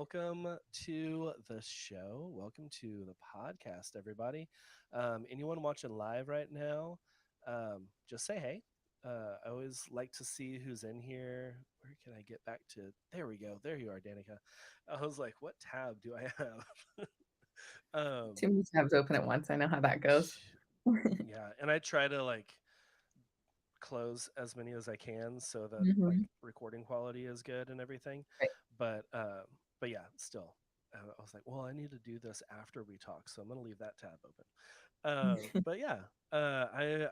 welcome to the show. Welcome to the podcast, everybody. Anyone watching live right now, just say hey. I always like to see who's in here. Where can I get back to? There we go. There you are, Danica. I was like, what tab do I have? um, Too many tabs open at once. I know how that goes. yeah, and I try to like close as many as I can so that like hmm recording quality is good and everything. Right. But yeah, still, I was like, well, I need to do this after we talk, so I'm gonna leave that tab open. But yeah,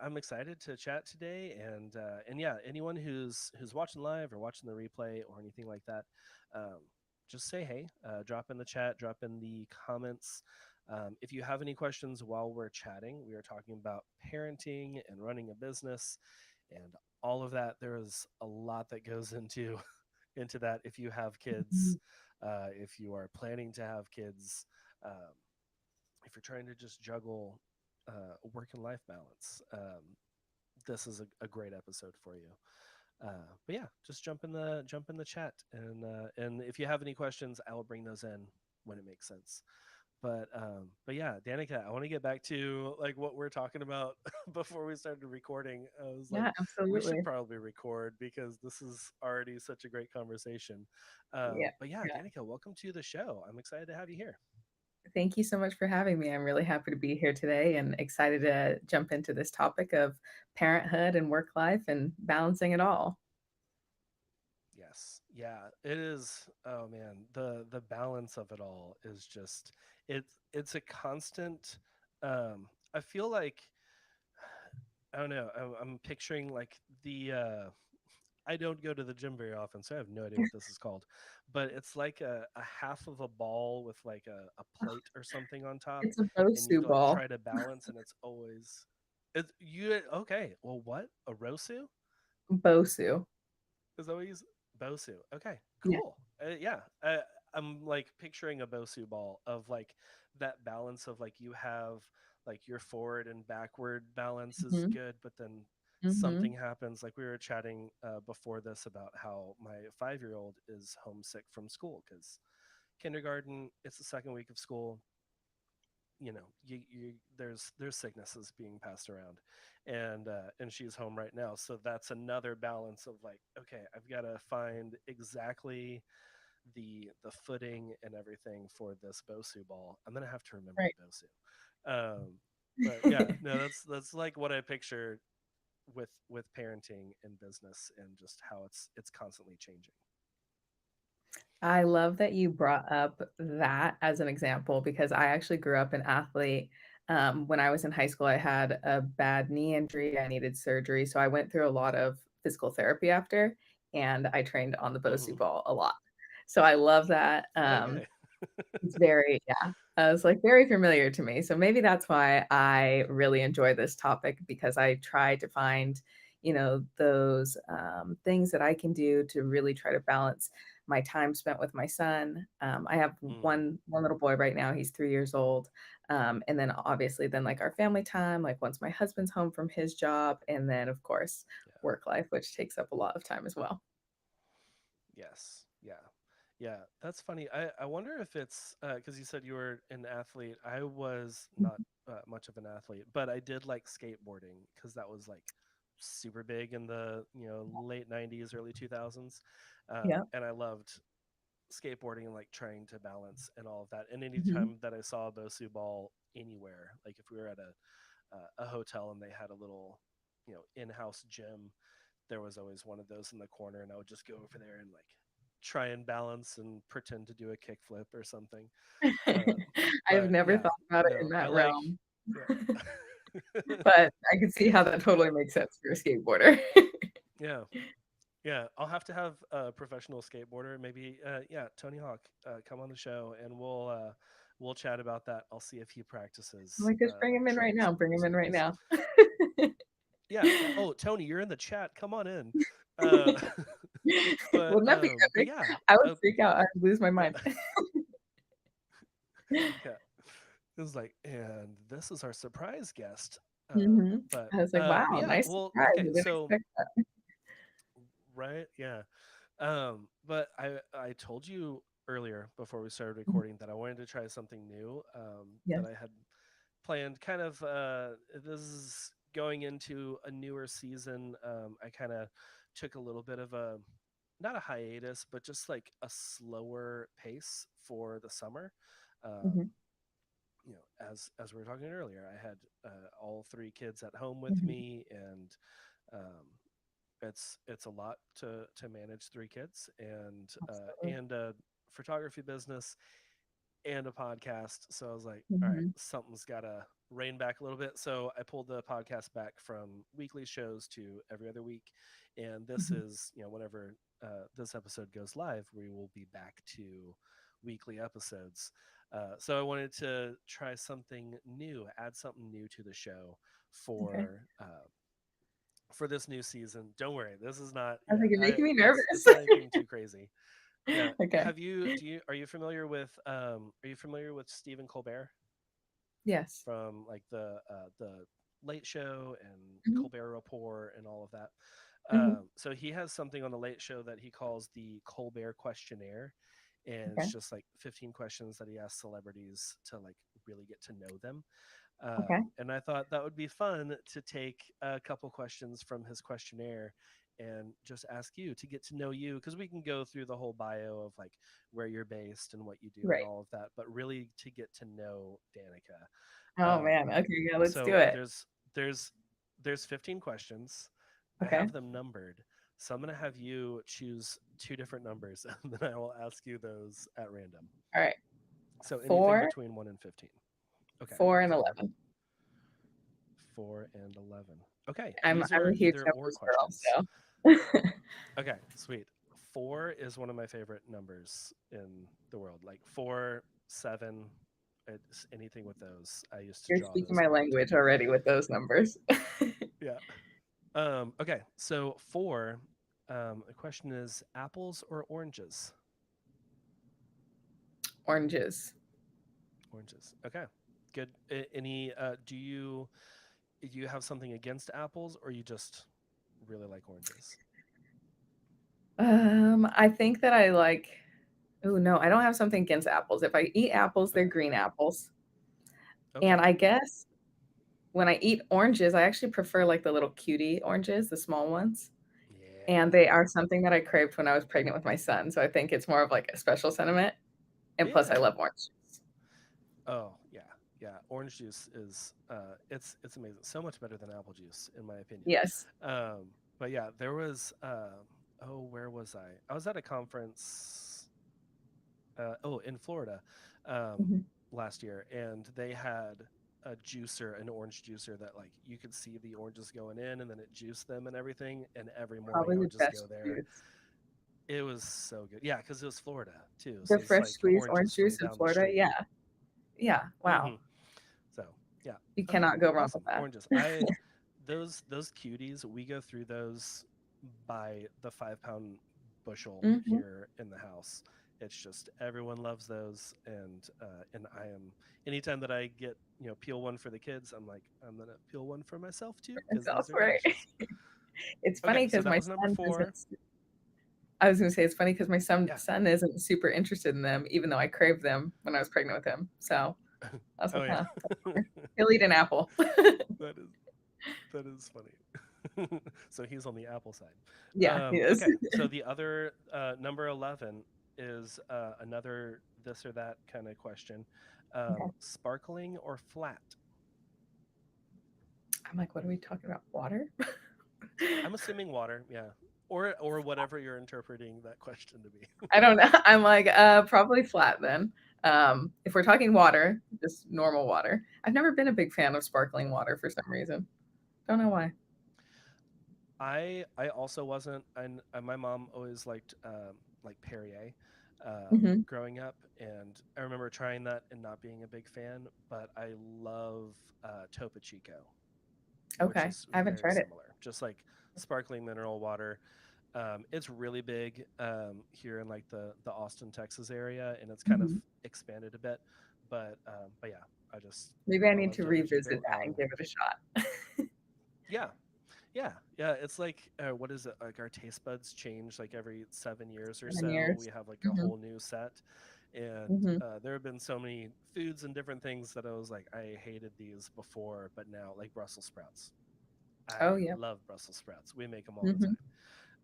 I'm excited to chat today, and yeah, anyone who's watching live or watching the replay or anything like that, um, just say hey, drop in the chat, drop in the comments. If you have any questions while we're chatting, we are talking about parenting and running a business and all of that. There is a lot that goes into into that. If you have kids, if you are planning to have kids, um, if you're trying to just juggle work and life balance, this is a great episode for you. But yeah, just jump in the chat, and if you have any questions, I will bring those in when it makes sense. But yeah, Danica, I want to get back to like what we're talking about before we started recording. I was like, Yeah, we should absolutely. probably record because this is already such a great conversation. Yeah. But yeah, Yeah. Danica, welcome to the show. I'm excited to have you here. Thank you so much for having me. I'm really happy to be here today and excited to jump into this topic of parenthood and work life and balancing it all. Yes, yeah, it is. Oh man, the balance of it all is just it's a constant. I feel like I don't know. I'm picturing like the I don't go to the gym very often, so I have no idea what this is called. But it's like a half of a ball with like a plate or something on top, It's a and you Bosu like ball. try to balance, and it's always it's you okay. Well, what a rosu Bosu. is always bosu. Okay, Yeah. cool. Yeah, I'm like picturing a bosu ball of like that balance of like you have like your forward and backward balance is hmm good, but then hmm something happens. Like we were chatting before this about how my 5-year-old is homesick from school because kindergarten, it's the second week of school. You know, there's sicknesses being passed around, and she's home right now, so that's another balance of like, okay, I've got to find exactly the footing and everything for this bosu ball. I'm gonna have to remember Right. the bosu. But yeah, no, that's like what I picture with parenting and business and just how it's constantly changing. I love that you brought up that as an example because I actually grew up an athlete. When I was in high school, I had a bad knee injury. I needed surgery. So I went through a lot of physical therapy after, and I trained on the Hmm. Bosu ball a lot. So I love that. Okay. It's very, yeah, it's like very familiar to me. So maybe that's why I really enjoy this topic because I try to find, those things that I can do to really try to balance my time spent with my son. I have Mm, one little boy right now. He's 3 years old, and then obviously then like our family time, like once my husband's home from his job, and then of course yeah. work life, which takes up a lot of time as well. Yes. Yeah. Yeah. That's funny. I wonder if it's because you said you were an athlete. I was not much of an athlete, but I did like skateboarding because that was like super big in the late 90s, early 2000s, Yeah. and I loved skateboarding and like trying to balance and all of that. And hmm anytime that I saw a Bosu ball anywhere, like if we were at a hotel and they had a little in-house gym, there was always one of those in the corner, and I would just go over there and like try and balance and pretend to do a kickflip or something. I've But never yeah, thought about it in no, I that like, realm. yeah, But I can see how that totally makes sense for a skateboarder. yeah, yeah. I'll have to have a professional skateboarder, maybe. Yeah, Tony Hawk, come on the show, and we'll chat about that. I'll see if he I'm practices like, just bring like him in right tricks now. with Bring those him in right balls. now. Yeah, yeah. Oh, Tony, you're in the chat. Come on in. Uh, Wouldn't that be but epic? yeah, I would uh, freak out. I'd lose my yeah, mind. yeah. It was like, and this is our surprise guest. I was like, But wow, yeah, nice well, surprise. I okay, didn't so expect that. right, yeah. But I told you earlier before we started Mhm. recording that I wanted to try something new, that Yes. I had planned. Kind of, this is going into a newer season. I kind of took a little bit of a, not a hiatus, but just like a slower pace for the summer. Mhm. As we were talking earlier, I had all three kids at home with Mhm. me, and um, it's a lot to manage three kids Absolutely. and a photography business and a podcast. So I was like, all right, Mhm. something's got to rein back a little bit. So I pulled the podcast back from weekly shows to every other week. And this Mhm. is, whenever this episode goes live, we will be back to weekly episodes. So I wanted to try something new, add something new to the show Okay. for this new season. Don't worry, this is not, I was yeah, like, you're I making me it's nervous. not anything too crazy. Yeah. Okay. Are you familiar with Stephen Colbert Yes. from like the Late Show and Mhm. Colbert Report and all of that? Mhm. So he has something on the Late Show that he calls the Colbert Questionnaire, and it's Okay. just like 15 questions that he asks celebrities to like really get to know them. Okay. And I thought that would be fun to take a couple questions from his questionnaire and just ask you to get to know you, because we can go through the whole bio of like where you're based and what you do and Right. all of that, but really to get to know Danica. Oh Um, man. Okay. Yeah. Let's do so it. there's 15 questions. I Okay. have them numbered. So I'm gonna have you choose two different numbers, and then I will ask you those at random. All right. So anything 4, between 1 and 15. Okay. 4, and 4, 11. 4, and 11. Okay, these I'm are a huge either or numbers girl, questions. so. Okay, sweet. 4 is one of my favorite numbers in the world. Like 4, 7, it's anything with those. I used to You're draw speaking those my all the language time. already with those numbers. Yeah. Okay, so 4, the question is apples or oranges? Oranges. Oranges. Okay, good. Any, do you have something against apples, or you just really like oranges? I think that I like. Oh no, I don't have something against apples. If I eat apples, they're Okay. green apples. And Okay. I guess when I eat oranges, I actually prefer like the little cutie oranges, the small ones. And Yeah. they are something that I craved when I was pregnant with my son. So I think it's more of like a special sentiment. And plus, I Yeah. love orange juice. Oh, yeah. Yeah. Orange juice is it's amazing. So much better than apple juice in my opinion. Yes. But yeah, there was oh, where was I? I was at a conference in Florida Mhm. last year, and they had a juicer, an orange juicer that like you could see the oranges going in and then it juiced them and everything, and every morning Probably I the would just go best there. juice. It was so good. Yeah, cuz it was Florida too. The So it's fresh like squeezed orange oranges from juice in down the Florida. street. Yeah. Yeah. Wow. Mhm. So yeah, You okay, cannot go wrong with awesome. that. Oranges. Those cuties, we go through those by the 5 pound bushel Mhm. here in the house. It's just everyone loves those, and I am, anytime that I get, peel one for the kids, I'm like, I'm gonna peel one for myself too because Myself, these are right? delicious. It's Okay, funny so because that my was number son 4. isn't. I was gonna say it's funny because my son Yeah. son isn't super interested in them, even though I craved them when I was pregnant with him. So I was Oh like, yeah. huh, he'll eat an apple. that is that is funny. So he's on the Apple side. Yeah, he is. Okay, so the other number 11 is another this or that kind of question. Okay. Sparkling or flat? I'm like, what are we talking about? Water? I'm assuming water, yeah, or whatever you're interpreting that question to be. I don't know. I'm like, probably flat then. If we're talking water, just normal water. I've never been a big fan of sparkling Yeah, water for some reason. Don't know why. I also wasn't. My mom always liked like Perrier Hmm. growing up, and I remember trying that and not being a big fan. But I love Topo Chico, which Okay, is I haven't very tried it. similar, just like sparkling mineral water. It's really big here in like the Austin, Texas area, and it's kind of Hmm. expanded a bit. But yeah, Maybe I I need love to Topo revisit Chico, that and and give it a shot. yeah, Yeah, yeah, it's like what is it? Like our taste buds change like every 7 years or 7 years. so. We have like a Mhm, whole new set, and mhm. there have been so many foods and different things that I was like, I hated these before, but now like Brussels sprouts. Oh, I yep. love Brussels sprouts. We make them all the Mhm.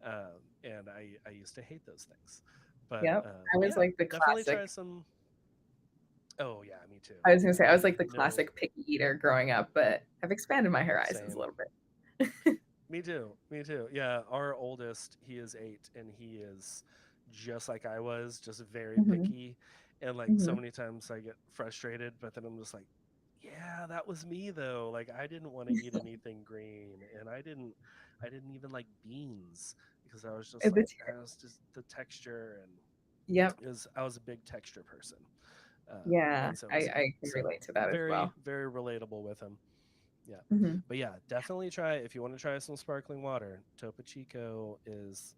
time, and I used to hate those things, but Yep. I but was yeah, like the definitely classic try some. Oh yeah, me too. I was gonna say, I was like Yeah, the no, classic picky eater growing up, but I've expanded my horizons a same. little bit. Me too. Me too. Yeah, our oldest, he is 8, and he is just like I was, just very Mhm, picky. And like so mhm. many times I get frustrated, but then I'm just like, yeah, that was me though. Like I didn't want to eat anything green, and I didn't even like beans because I was just like, It's I was just the texture, and Yep. I was a big texture person, Yeah, and so I was he. I can So relate to that as very well. very relatable with him. Yeah. Mhm. But yeah, definitely try if you want to try some sparkling water. Topo Chico is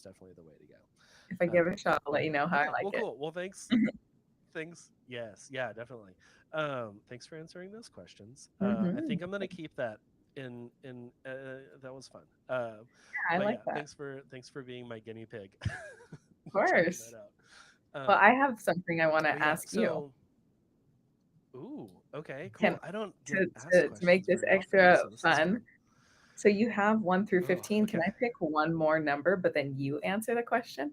definitely the way to If I go. give it a shot, I'll But let you yeah, know how I okay, like well, it. cool. Well, thanks. Thanks. Yes, yeah, definitely. Thanks for answering those questions. I Mhm. think I'm gonna keep that in. That was fun. I But like yeah, that. thanks for being my guinea pig. Of Trying course. that out. Well, I Um, have something I wanna but yeah, ask you. so ooh, okay, Can cool. I don't get to asked to make questions this very often, extra so this is fun, fun. so you have 1 through Oh, 15. Can okay. I pick one more number, but then you answer the question?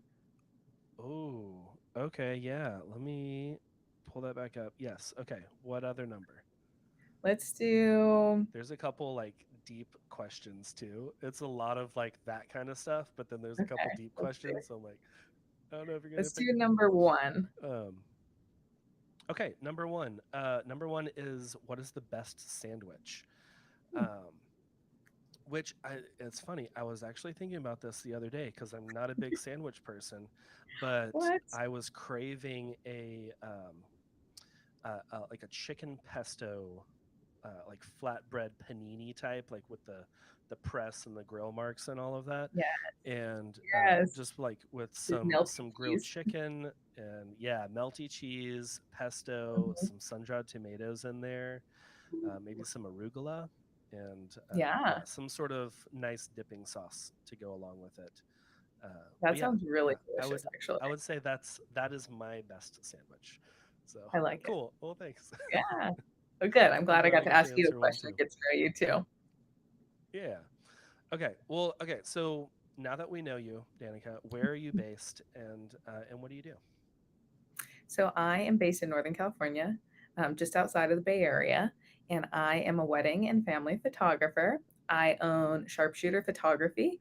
Oh, okay. Yeah. Let me pull that back up. Yes. Okay. What other number? Let's do There's a couple like deep questions too. It's a lot of like that kind of stuff, but then there's a couple okay, deep let's do questions. So I'm like, I don't know if you're gonna let's do pick. number 1. Okay. Number one. Number one is what is the best sandwich? Hmm, Um, which it's funny. I was actually thinking about this the other day because I'm not a big sandwich person, but what? I was craving like a chicken pesto, like flatbread panini type, like with the press and the grill marks and all of that, Yeah, and yes. just like with The melty some grilled cheese. chicken and yeah, melty cheese, pesto, Mhm. some sun dried tomatoes in there, maybe some arugula, and yeah, Yeah, some sort of nice dipping sauce to go along with it. But that yeah, sounds really yeah, delicious, actually. I would say that is my best sandwich. So I like it. cool. Well, thanks. Yeah. Oh, good. I'm I'm glad I glad got I to get to ask you a answer one question too. that gets to know you too. Yeah. Okay. Well, okay. So now that we know you, Danica, where are you based, and what do you do? So I am based in Northern California, just outside of the Bay Area, and I am a wedding and family photographer. I own Sharpshooter Photography.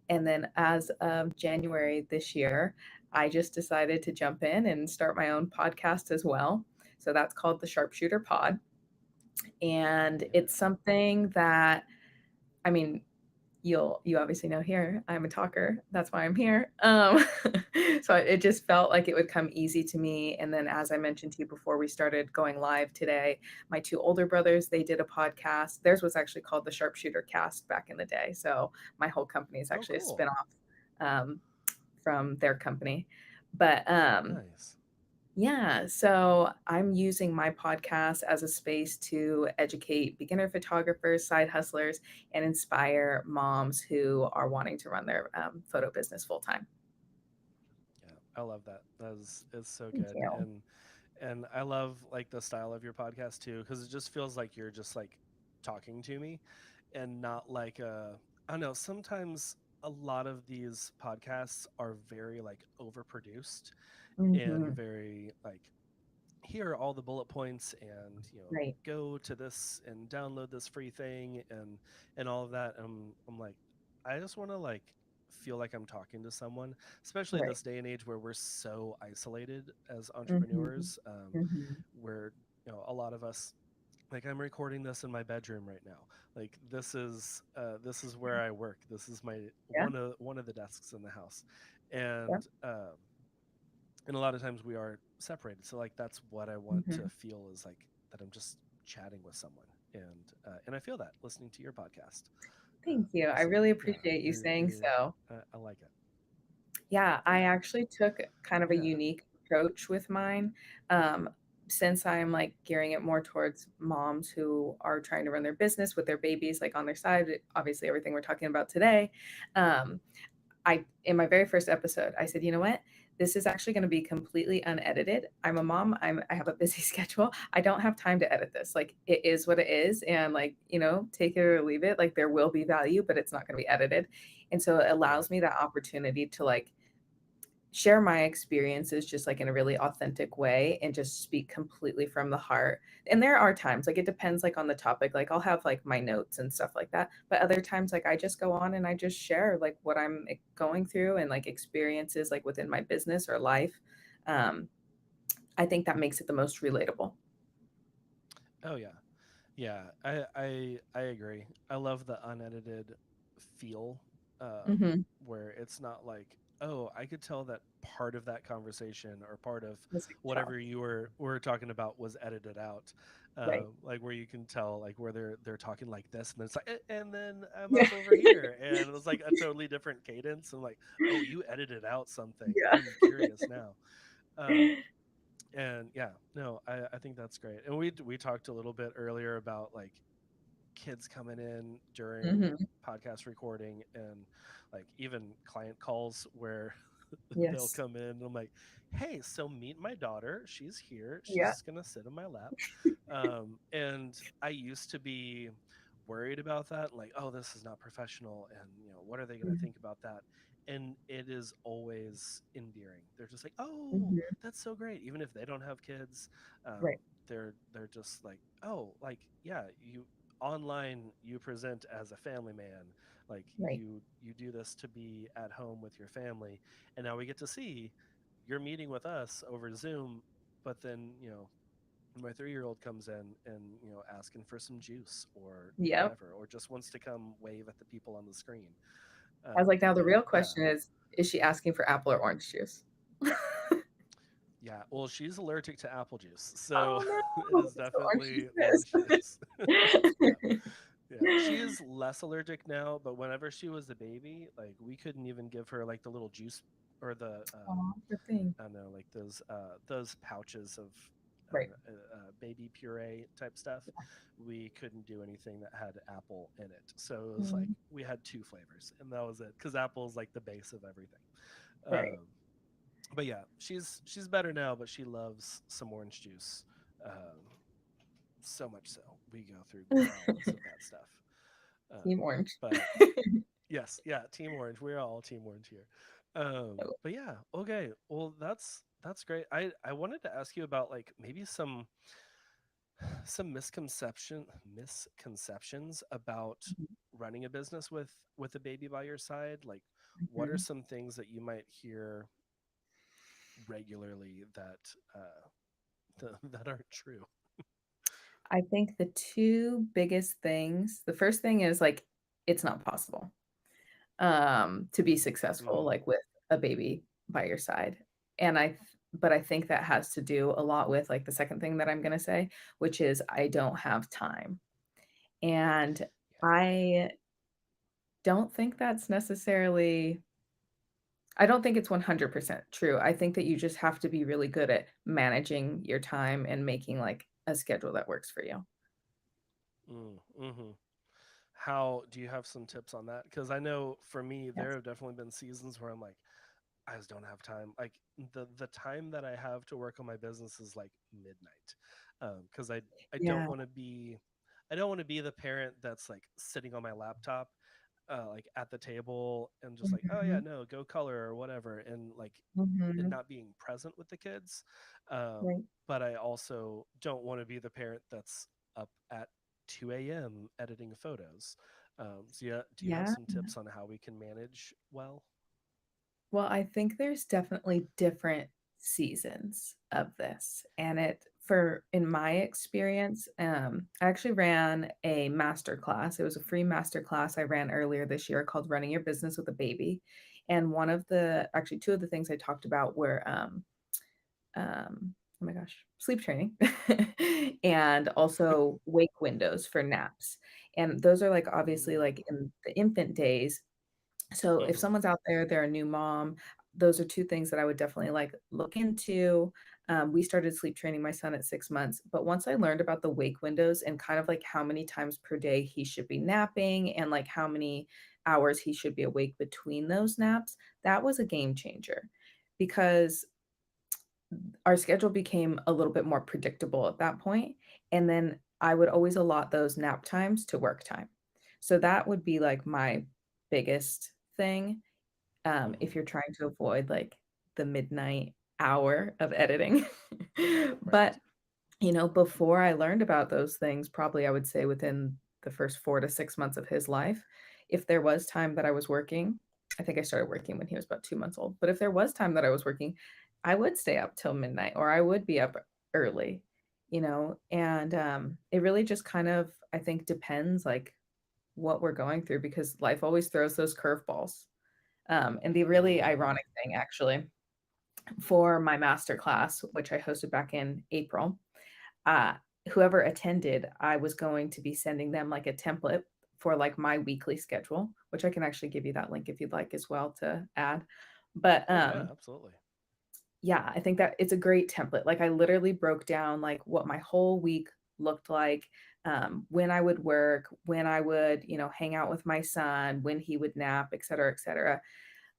And then as of January this year, I just decided to jump in and start my own podcast as well. So that's called the Sharpshooter Pod. And Yeah. it's something that, I mean, you obviously know here I'm a talker, that's why I'm here. So it just felt like it would come easy to me. And then as I mentioned to you before we started going live today, my two older brothers, they did a podcast. Theirs was actually called the Sharpshooter Cast back in the day, so my whole company is Oh, actually a cool. spin-off um, from their company. But Nice. yeah, so I'm using my podcast as a space to educate beginner photographers, side hustlers, and inspire moms who are wanting to run their photo business full time. Yeah, I love that. That is so Thank good, you. and I love like the style of your podcast too, because it just feels like you're just like talking to me, and not like I don't know. Sometimes a lot of these podcasts are very like overproduced and Hmm. very like here are all the bullet points and Right, go to this and download this free thing and all of that. I'm like, I just want to like feel like I'm talking to someone, especially right. this day and age where we're so isolated as Hmm. entrepreneurs, Hmm. where a lot of us, like I'm recording this in my bedroom right now. Like this is where I work. This is my Yeah, one of the desks in the house, yeah. and a lot of times we are separated, so like that's what I want to Hmm. feel is like that I'm just chatting with someone, and I feel that listening to your podcast. Thank you. I So really yeah, appreciate you saying you're so. I like it. Yeah, I Yeah. actually took kind of a Yeah. unique approach with mine. Um, since I'm like gearing it more towards moms who are trying to run their business with their babies like on their side, obviously everything we're talking about today, um, I in my very first episode, I said, you know what? This is actually going to be completely unedited. I'm a mom. I have a busy schedule. I don't have time to edit this. Like it is what it is, and like take it or leave it. Like there will be value, but it's not going to be edited, and so it Right. allows me that opportunity to like share my experiences just like in a really authentic way and just speak completely from the heart. And there are times like it depends like on the topic. Like I'll have like my notes and stuff like that. But other times like I just go on and I just share like what I'm going through and like experiences like within my business or life. Um, I think that makes it the most relatable. Oh yeah. Yeah, I agree. I love the unedited feel, Hmm. where it's not like, oh, I could tell that part of that conversation or part of That's a good job. whatever you were talking about was edited out. Right. Like where you can tell like where they're talking like this, and it's like, and then I'm Yeah. up over here," and it was like a totally different cadence. And like, oh, you edited out something. Yeah. I'm curious now. Um, and yeah, no, I think that's great. And we talked a little bit earlier about like kids coming in during Hmm. podcast recording, and like even client calls where they'll Yes. come in and I'm like, hey, so meet my daughter, she's here, Yeah. she's gonna sit in my lap. And I used to be worried about that, like, oh, this is not professional, and what are they gonna Hmm. think about that? And it is always endearing. They're just like, oh, Hmm. that's so great, even if they don't have kids. Right. They're just like, oh, like, yeah, you online you present as a family man, like Right. you do this to be at home with your family, and now we get to see you're meeting with us over Zoom. But then my 3-year-old comes in and asking for some juice or Yep. whatever, or just wants to come wave at the people on the screen. I was like, now the And real yeah, question is she asking for apple or orange juice? yeah, well, she's allergic to apple juice, so Oh it no. is So orange definitely juice orange juice. Yeah. is. Yeah, she is less allergic now, but whenever she was a baby, like we couldn't even give her like the little juice or the Oh, good thing. I don't know, like those pouches of Right. baby puree type stuff. We couldn't do anything that had apple in it, so it was like Mhm. we had two flavors, and that was it. Because apple is like the base of everything. Right. But yeah, she's better now, but she loves some orange juice. Um, so much so we go through gallons of that stuff. Team orange. But yes, yeah, Team Orange. We're all Team Orange here. But yeah, okay. Well, that's great. I wanted to ask you about like maybe some misconceptions about running a business with a baby by your side. Like, what are Mhm. some things that you might hear regularly that that aren't true? I think the two biggest things, the first thing is like it's not possible to be successful Mm, like with a baby by your side. And but I think that has to do a lot with like the second thing that I'm going to say, which is I don't have time. And yeah. I don't think that's necessarily I don't think it's 100% true. I think that you just have to be really good at managing your time and making like a schedule that works for you. Mm-hmm. How do you have some tips on that? Because I know for me, there Yes. have definitely been seasons where I'm like, I just don't have time. Like the time that I have to work on my business is like midnight, because I don't Yeah. want to be I don't want to be the parent that's like sitting on my laptop, like at the table and just like, oh yeah, Mhm. no, go color or whatever, and like and Mhm. not being present with the kids. Right. But I also don't want to be the parent that's up at 2 a.m. editing photos. So yeah, do you have Yeah. some tips on how we can manage well? Well, I think there's definitely different seasons of this. And it for in my experience, I actually ran a master class. It was a free master class I ran earlier this year called Running Your Business with a Baby. And one of the actually two of the things I talked about were oh my gosh, sleep training and also wake windows for naps. And those are like obviously Mm, like in the infant days, so if mhm. someone's out there, they're a new mom, those are 2 things that I would definitely, like, look into. We started sleep training my son at 6 months. But once I learned about the wake windows and kind of like how many times per day he should be napping and like how many hours he should be awake between those naps, that was a game changer because our schedule became a little bit more predictable at that point, and then I would always allot those nap times to work time. So that would be like my biggest thing, if Hmm. you're trying to avoid like the midnight hour of editing. But Right. before I learned about those things, probably I would say within the first 4 to 6 months of his life, if there was time that I was working, I think I started working when he was about 2 months old, but if there was time that I was working, I would stay up till midnight or I would be up early, and, it really just kind of, I think, depends, like, what we're going through because life always throws those curveballs. And the really Hmm. ironic thing actually, for my master class, which I hosted back in April, uh, whoever attended, I was going to be sending them like a template for like my weekly schedule, which I can actually give you that link if you'd like as well to add. But Oh yeah, absolutely. yeah, I think that it's a great template. Like I literally broke down like what my whole week looked like, when I would work, when I would, hang out with my son, when he would nap, et cetera, et cetera.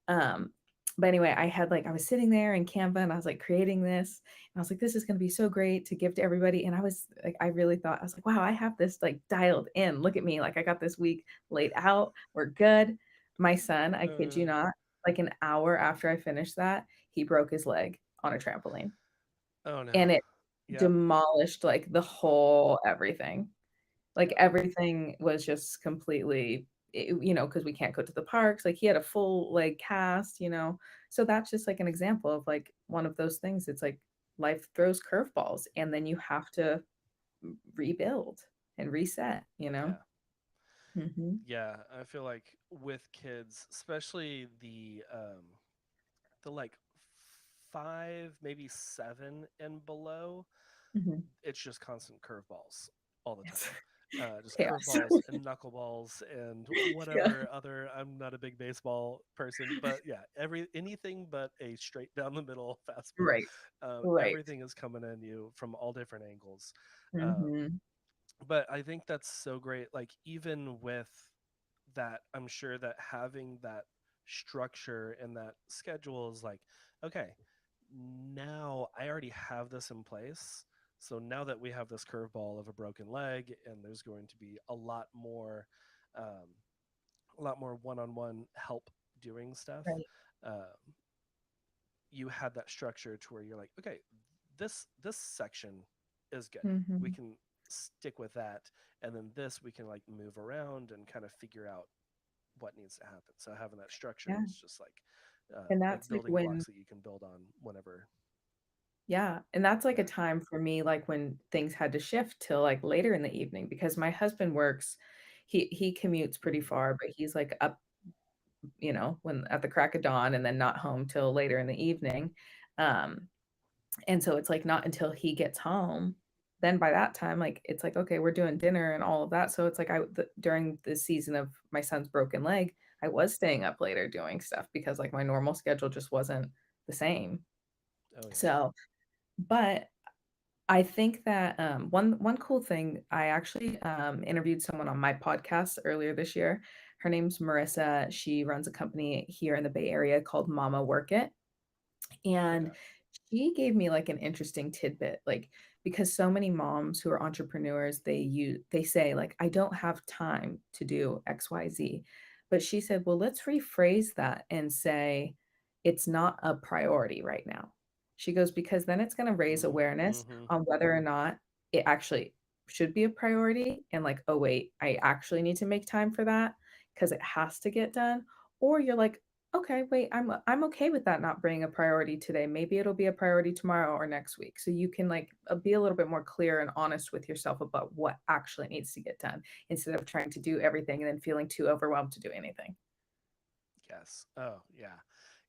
Um, but anyway, I was sitting there in Canva and I was like creating this. And I was like, this is gonna be so great to give to everybody. And I was like, I really thought, I was like, wow, I have this like dialed in. Look at me. Like I got this week laid out. We're good. My son, I kid you Uh, not, like an hour after I finished that, he broke his leg on a trampoline. oh no. And it Yep. demolished like the whole everything. Like, Yeah. everything was just completely, because we can't go to the parks, like, he had a full leg cast, So that's just, like, an example of, like, one of those things, it's like life throws curveballs, and then you have to rebuild and reset, you know? Yeah. Mhm, Yeah. I feel like with kids, especially the like 5, maybe 7 and below, mhm. it's just constant curveballs all the It's time. Just chaos. curveballs and knuckleballs and Yeah, whatever other. I'm not a big baseball person, but yeah, anything but a straight down the middle fastball. right, right. Everything is coming at you from all different angles. Um, Mhm, but I think that's so great. Like even with that, I'm sure that having that structure and that schedule is like, okay, now I already have this in place. So now that we have this curveball of a broken leg, and there's going to be um, a lot more one-on-one help doing stuff. right. Uh, you had that structure to where you're like, okay, this section is good. We Mhm. can stick with that, and then this we can like move around and kind of figure out what needs to happen. So having that structure Yeah, is just and like that's, like, building when blocks that you can build on whenever. yeah, and that's, like, a Yeah. time for me, like, when things had to shift till, like, later in the evening because my husband works he commutes pretty Hmm. far, but he's, like, up, when at the crack of dawn and then not home till later in the evening, um, and so it's, like, not until he gets home, then by that time, like, it's like, "Okay, we're doing dinner," and all of that, so it's like during the season of my son's broken leg, I was staying up later doing stuff because, like, my normal schedule just wasn't the same, Oh yeah. so but I think that, one cool thing, I actually, interviewed someone on my podcast earlier this year. Her name's Marissa. She runs a company here in the Bay Area called Mama Work It, Okay. and she gave me, like, an interesting tidbit, like, because so many moms who are entrepreneurs, they say, like, "I don't have time to do XYZ." But she said, "Well, let's rephrase that and say, it's not a priority right now." She goes, "Because then it's gonna raise awareness Mm-hmm. on whether or not it actually should be a priority and, like, 'Oh, wait, I actually need to make time for that because it has to get done.' Or you're like, okay, wait, I'm okay with that not being a priority today. Maybe it'll be a priority tomorrow or next week. So you can like be a little bit more clear and honest with yourself about what actually needs to get done instead of trying to do everything and then feeling too overwhelmed to do anything. Yes. Oh yeah.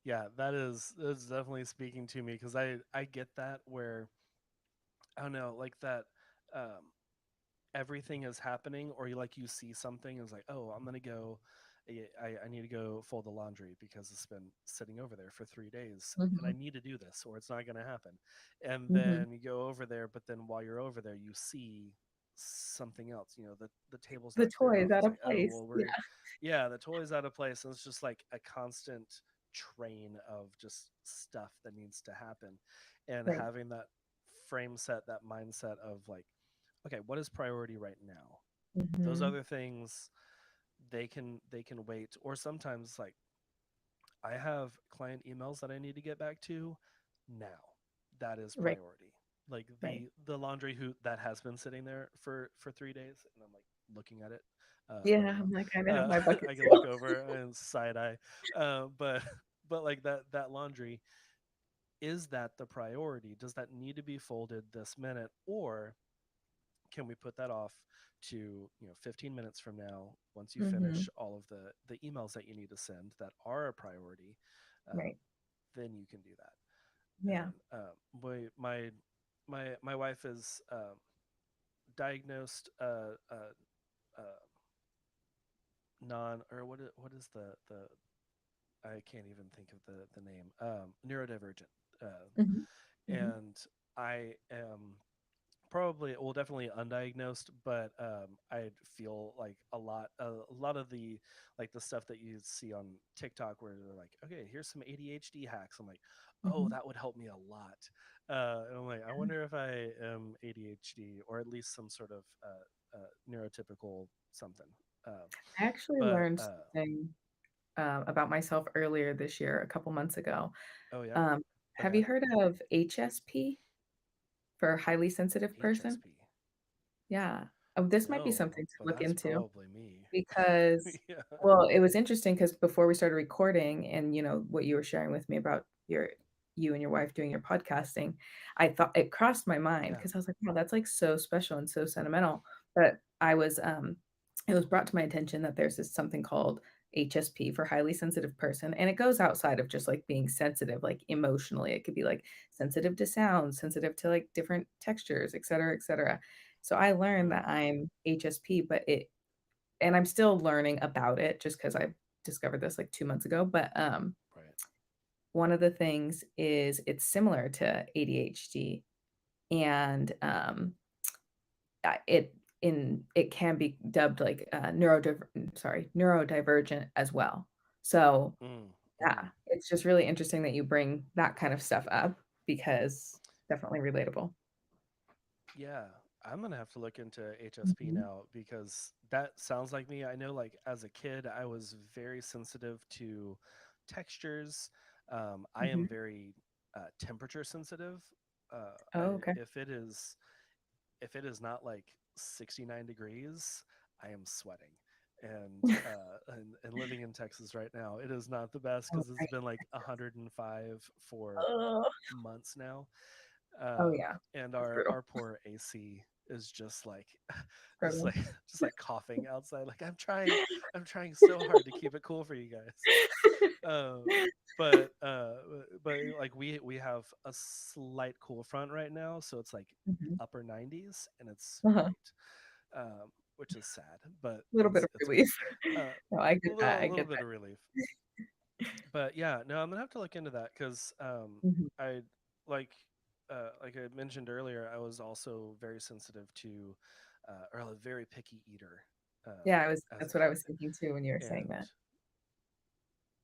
Yeah, that is definitely speaking to me because I get that where I don't know, like that everything is happening or you see something is like, oh, I'm gonna go. I need to go fold the laundry because it's been sitting over there for 3 days and I Mhm. need to do this or it's not going to happen. And Mhm. then you go over there, but then while you're over there, you see something else. The table's The not cleared toy is off. out It's of like, oh, place. well, Yeah. yeah, the toy's out of place. And it's just like a constant train of just stuff that needs to happen. And Right. having that frame set, that mindset of like, okay, what is priority right now? Those Mhm. other things, they can wait. Or sometimes like I have client emails that I need to get back to now. That is Right. priority. Like Right. the laundry hoot that has been sitting there for 3 days, and I'm like looking at it right Yeah, now. I'm like, I know my bucket I can too. look over and side eye, but but like that laundry, is that the priority? Does that need to be folded this minute, or can we put that off to 15 minutes from now, once you Mhm. finish all of the emails that you need to send that are a priority, um, Right. then you can do that. Yeah. And my wife is diagnosed uh, non, or what is the I can't even think of the name, neurodivergent, Mhm. Mhm. and I am probably, well, definitely undiagnosed, but I feel like a lot of the, like the stuff that you see on TikTok where they're like, okay, here's some ADHD hacks. I'm like, oh, Mhm. that would help me a lot. And I'm like, I wonder if I am ADHD or at least some sort of neurotypical something. Uh, I actually but learned something about myself earlier this year, a couple months ago. oh yeah, Have okay, you heard of HSP for highly sensitive person? HSP. Yeah. This might be No, something to but look that's into probably me. because, Yeah, well, it was interesting because before we started recording and what you were sharing with me about you and your wife doing your podcasting, I thought it crossed my mind yeah. because I was like, wow, that's like so special and so sentimental. But it was brought to my attention that there's this something called HSP for highly sensitive person. And it goes outside of just like being sensitive, like emotionally. It could be like sensitive to sound, sensitive to like different textures, et cetera, et cetera. So I learned Mm, that I'm HSP, and I'm still learning about it just because I discovered this like 2 months ago. But right. one of the things is it's similar to ADHD, and it can be dubbed like neurodivergent as well. So Mm, yeah, mhm. it's just really interesting that you bring that kind of stuff up because definitely relatable. Yeah, I'm gonna have to look into HSP Mhm, now because that sounds like me. I know, like as a kid, I was very sensitive to textures. I am mhm. very temperature sensitive. Oh, okay. If it is not like 69 degrees, I am sweating. And living in Texas right now, it is not the best Oh, because it's right. been like 105 for Ugh. months now. Oh, yeah. And That's our brutal. our poor AC is just like just Struggling. like just like coughing outside. Like I'm trying so hard to keep it cool for you guys. Um, but like we have a slight cool front right now, so it's like Mhm. upper 90s, and it's Uh-huh. great, which is sad, but Little bit of it's great. relief. Uh, No, I a get that, I little get bit of relief, but yeah, no, I'm gonna have to look into that because that. Mhm. I like I mentioned earlier, I was also very sensitive to, or a very picky eater, Yeah, as a that's what I kid, was thinking too when you were saying and that.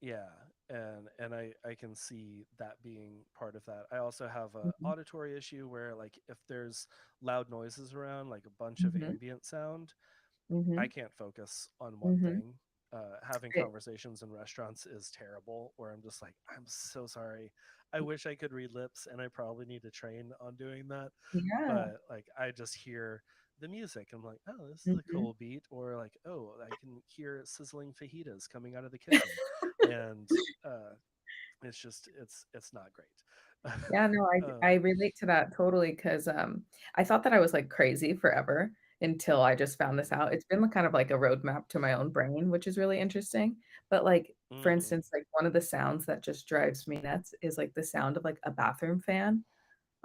yeah, and I can see that being part of that. I also have a Mhm. auditory issue where like if there's loud noises around, like a bunch of Mhm. ambient sound, I Mhm. can't focus on one Mhm. thing. Having Right. conversations in restaurants is terrible, where I'm just like, I'm so sorry. I wish I could read lips, and I probably need to train on doing that. Yeah. But like, I just hear the music. I'm like, oh, this is a Mhm. cool beat, or like, oh, I can hear sizzling fajitas coming out of the kitchen, and uh, it's not great. Yeah, no, I um, relate to that totally because I thought that I was, like, crazy forever until I just found this mm, out. It's been kind of like a roadmap to my own brain, which is really interesting. But, like, for mm-hmm. instance, like, one of the sounds that just drives me nuts is, like, the sound of, like, a bathroom fan.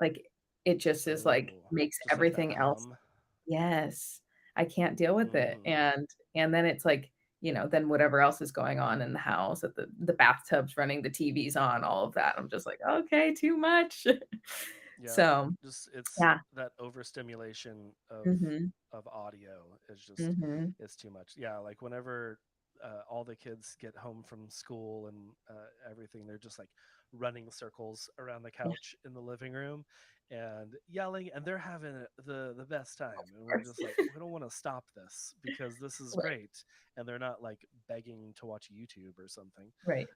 Like, it just is, like Oh, makes just like that everything else. hum. Yes. I can't deal with it, Mm-hmm. and then it's like than whatever else is going on in the house, that the bathtub's running, the TV's on, all of that. I'm just like, "Okay, too much." Yeah, So, just it's yeah. that overstimulation Mhm. of audio is just Mhm. it's too much. Yeah, like whenever all the kids get home from school and everything, they're just like running circles around the Yeah, couch in the living room and yelling, and they're having the best time, of and we're course. just like, we don't want to stop this because this is Right, great, and they're not like begging to watch YouTube or something. right.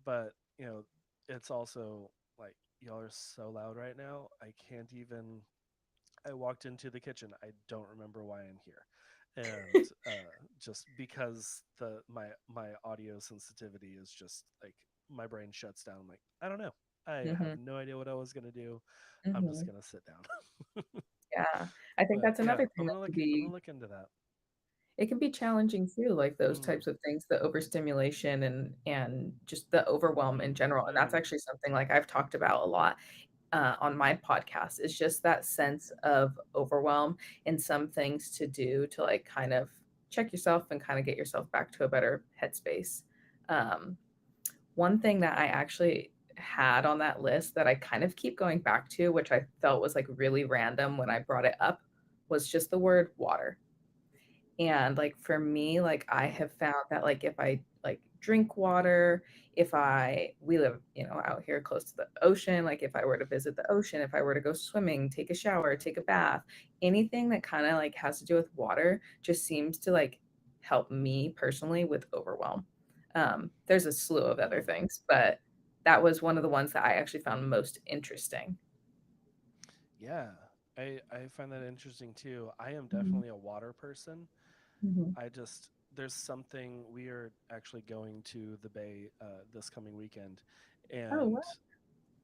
But it's also like, y'all are so loud right now. I can't even. I walked into the kitchen. I don't remember why I'm here, and just because my audio sensitivity is just like my brain shuts down. I'm like, I don't know. I have Mhm, no idea what I was gonna do. I'm just mhm. gonna sit down. Yeah. I think But that's yeah, another thing that can I'm gonna be look into that. it can be challenging too, like those Mm, types of things, the overstimulation and just the overwhelm in general, and that's mm, actually something, like, I've talked about a lot, on my podcast, is just that sense of overwhelm and some things to do to, like, kind of check yourself and kinda get yourself back to a better headspace. Um, One thing that I actually had on that list that I kind of keep going back to, which I felt was, like, really random when I brought it up, was just the word water. And, like, for me, like, I mm, have found that, like, if I, like, drink water, if I we live, out here close to the ocean, like, if I were to visit the ocean, if I were to go swimming, take a shower, take a bath, anything that kinda, like, has to do with water just seems to, like, help me personally with overwhelm. There's a slew of other mm. things, but that was one of the ones that I actually found most interesting. Yeah, I find that interesting too. I am Mhm, definitely a water person. mhm. I just there's something we are actually going to the bay this coming weekend, Oh, and wow.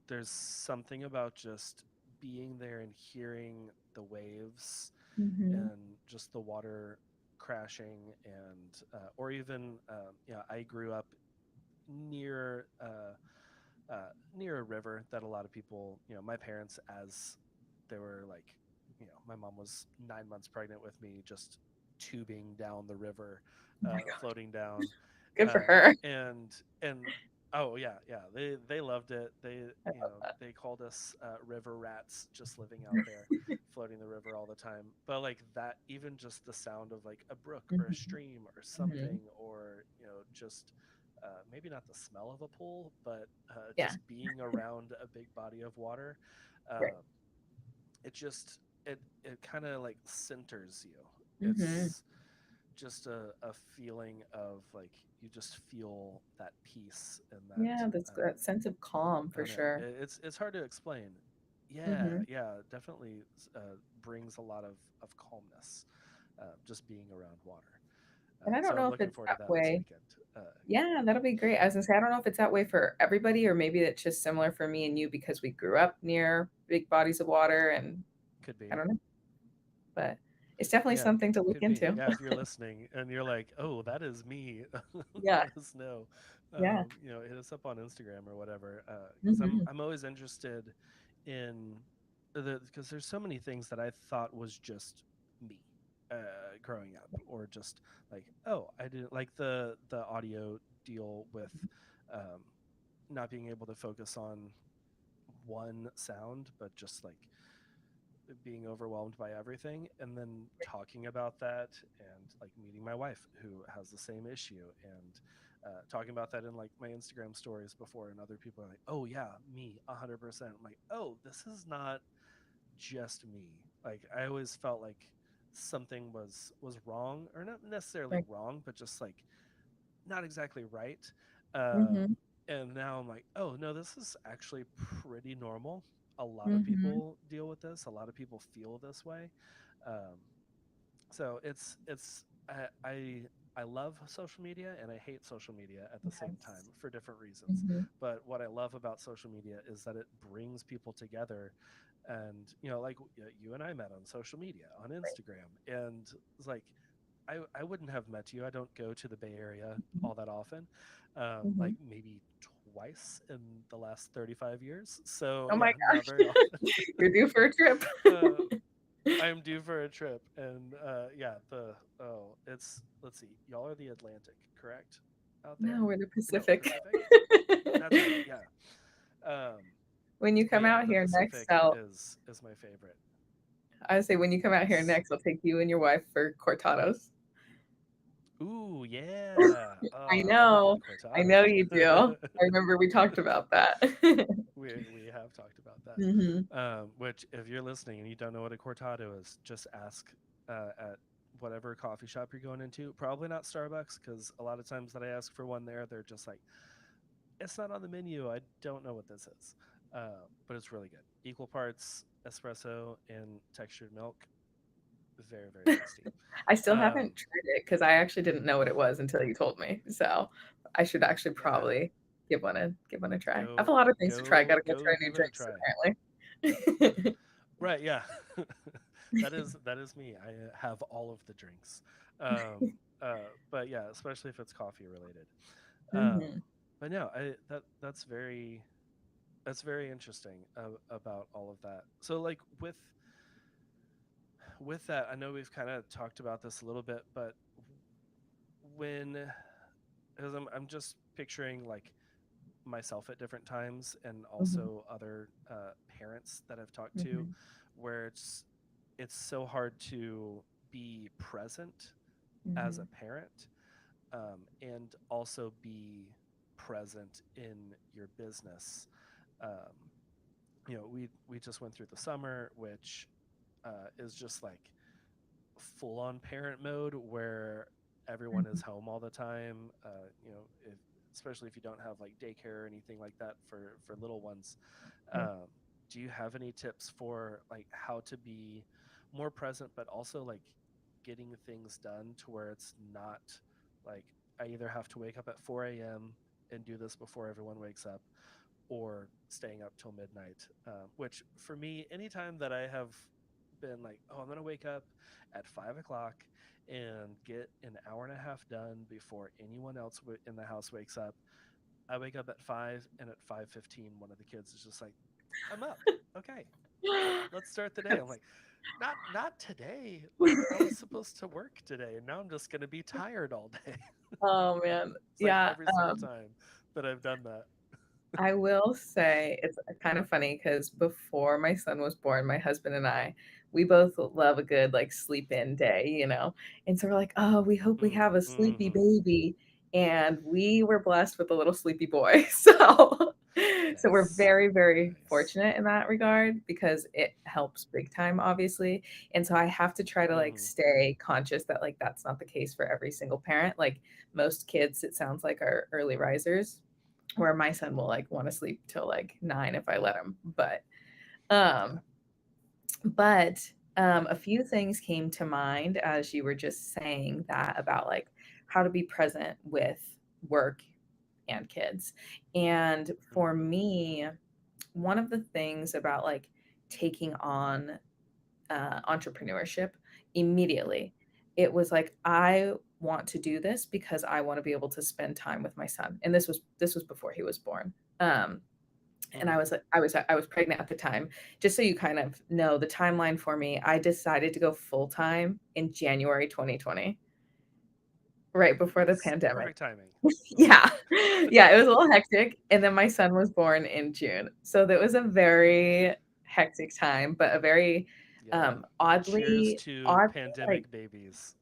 there's something about just being there and hearing the waves Mhm. and just the water crashing and or even I grew up near near a river that a lot of people, my parents, as they were like, my mom was 9 months pregnant with me, just tubing down the river, Oh my god. floating down, Good for her. and oh yeah, yeah, they loved it. They called us river rats, just living out there, floating the river all the time. But like that, even just the sound of like a brook or a Mhm, stream or mhm. something, or just maybe not the smell of a pool, but Yeah, just being around a big body of water, right. um, it kind of like centers you. Mhm. It's just a feeling of like you just feel that peace and that Yeah, that's that sense of calm I for don't know. sure. It's hard to explain. Yeah, Mhm. yeah, definitely brings a lot of calmness, just being around water. And I don't So I'm know if looking it's forward to that that this way. weekend. Yeah, that'll be great. I was gonna say, I don't know if it's that way for everybody, or maybe it's just similar for me and you because we grew up near big bodies of water, and Could I be. don't know, but it's definitely Yeah, something to look could be. into. Yeah, if you're listening and you're like, "Oh, that is me," Yeah, let us know. yeah. Hit us up on Instagram or whatever, because Mhm. I'm always interested in because there's so many things that I thought was just me growing up, or just like, oh, I didn't like the audio deal with um, not being able to focus on one sound, but just like being overwhelmed by everything, and then talking about that and like meeting my wife who has the same issue, and talking about that in like my Instagram stories before, and other people are like, oh yeah, me 100%. I'm like, oh, this is not just me. Like I always felt like something was wrong, or not necessarily Right. wrong, but just like not exactly right. Mhm. And now I'm like, oh no, this is actually pretty normal. A lot of Mhm. people deal with this. A lot of people feel this way. Um, so I love social media and I hate social media at the same time Nice. for different reasons. Mhm. But what I love about social media is that it brings people together, and like you and I met on social media on Right. Instagram, and it's like I wouldn't have met you. I don't go to the Bay Area Mhm. all that often, like Mhm. maybe twice in the last 35 years. So Oh yeah, my not gosh. very often. You're due for a trip. uh, I'm due for a trip, and yeah, it's let's see, y'all are the Atlantic, correct? Out there? No, we're the No, Pacific. Pacific. That's right. Yeah. Um, When you but come yeah, out the here next, Pacific is my favorite. I would say when you come out here Yes. next, I'll take you and your wife for cortados. Ooh, yeah. I Oh, I love a good know. I know you do. cortado. I remember we talked about that. We have talked about Mhm. that. Which, if you're listening and you don't know what a cortado is, just ask at whatever coffee shop you're going into. Probably not Starbucks, because a lot of times that I ask for one there, they're just like, "It's not on the menu. I don't know what this is." But it's really good. Equal parts espresso and textured milk. Very, very tasty. I still Um, haven't tried it because I actually didn't know what it was until you told me. So I should actually yeah, probably give one a try. I have a go lot of things to try. go Gotta go try go new give it a drinks try. apparently. Right, yeah. That is me. I have all of the drinks. Um, but yeah, especially if it's coffee related. Mhm, But no, that's very interesting about all of that. So like with that, I know we've kind of talked about this a little bit, but when because I'm just picturing like myself at different times and mhm, also other parents that I've talked to, mhm, where it's so hard to be present as a mhm, parent, and also be present in your business. Um, we just went through the summer, which is just like full on parent mode where everyone is mhm, home all the time. Especially if you don't have like daycare or anything like that for little ones. yeah. Um, do you have any tips for like how to be more present, but also like getting things done to where it's not like I either have to wake up at 4 a.m. and do this before everyone wakes up, or staying up till midnight. Which for me, anytime that I have been like, oh, I'm gonna wake up at 5 o'clock and get an hour and a half done before anyone else in the house wakes up. I wake up at 5, and at 5:15, one of the kids is just like, "I'm up. Okay, let's start the day." I'm That's like, "Not today. Like I was supposed to work today, and now I'm just gonna be tired all day." oh man. It's like Yeah, every single time that I've done that. I will say it's kind of funny because before my son was born, my husband and I, we both love a good like sleep in day, you know? And so we're like, oh, we hope we have a sleepy Mm-hmm. baby. And we were blessed with a little sleepy boy. So we're Nice, very, very nice. fortunate in that regard because it helps big time, obviously. And so I have to try to like Mm-hmm. stay conscious that like that's not the case for every single parent. Like most kids, it sounds like are early risers where my son will like want to sleep till like 9 if I let him. Yeah. Um but a few things came to mind as you were just saying that about like how to be present with work and kids. And for Mm-hmm. me, one of the things about like taking on entrepreneurship immediately, it was like I want to do this because I want to be able to spend time with my son. And this was before he was born. Um, and Mm-hmm. I was pregnant at the time. Just so you kind of know the timeline for me, I decided to go full time in January 2020, right before the Nice. pandemic. Perfect timing. Yeah. Yeah, it was a little hectic. And then my son was born in June. So that was a very hectic time, but a very Yeah. Cheers to oddly like, pandemic babies.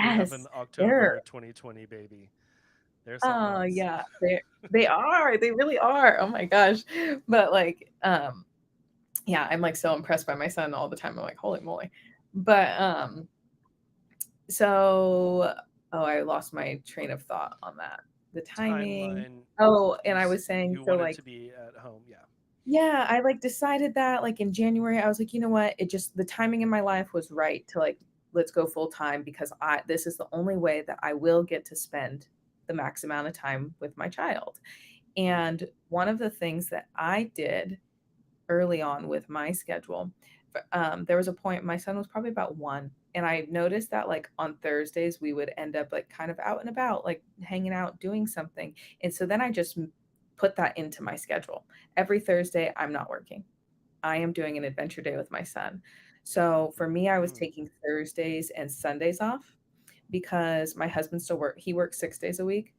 We have an yes, they're October 2020 baby. They're something oh else. yeah, they are. They really are. Oh my gosh. But like, yeah, I'm like so impressed by my son all the time. I'm like, holy moly. But so oh, I lost my train of thought on that. The timing. Timeline. Oh, and I was saying You so wanted like to be at home. Yeah. yeah, I like decided that like in January, I was like, you know what? It just the timing in my life was right to like let's go full time because I this is the only way that I will get to spend the max amount of time with my child. Mm-hmm. And one of the things that I did early on with my schedule, there was a point my son was probably about 1 and I noticed that like on Thursdays we would end up like kind of out and about like hanging out doing something. And so then I just put that into my schedule. Every Thursday I'm not working. I am doing an adventure day with my son. So for me, I was Mm, taking Thursdays and Sundays off because my husband he works 6 days a week.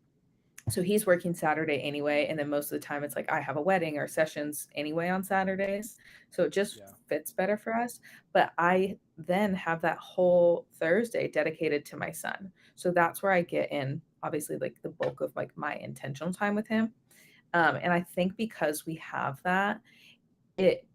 So he's working Saturday anyway. And then most of the time it's like I have a wedding or sessions anyway on Saturdays. So it just yeah. fits better for us. But I then have that whole Thursday dedicated to my son. So that's where I get in obviously like the bulk of like my intentional time with him. And I think because we have that, it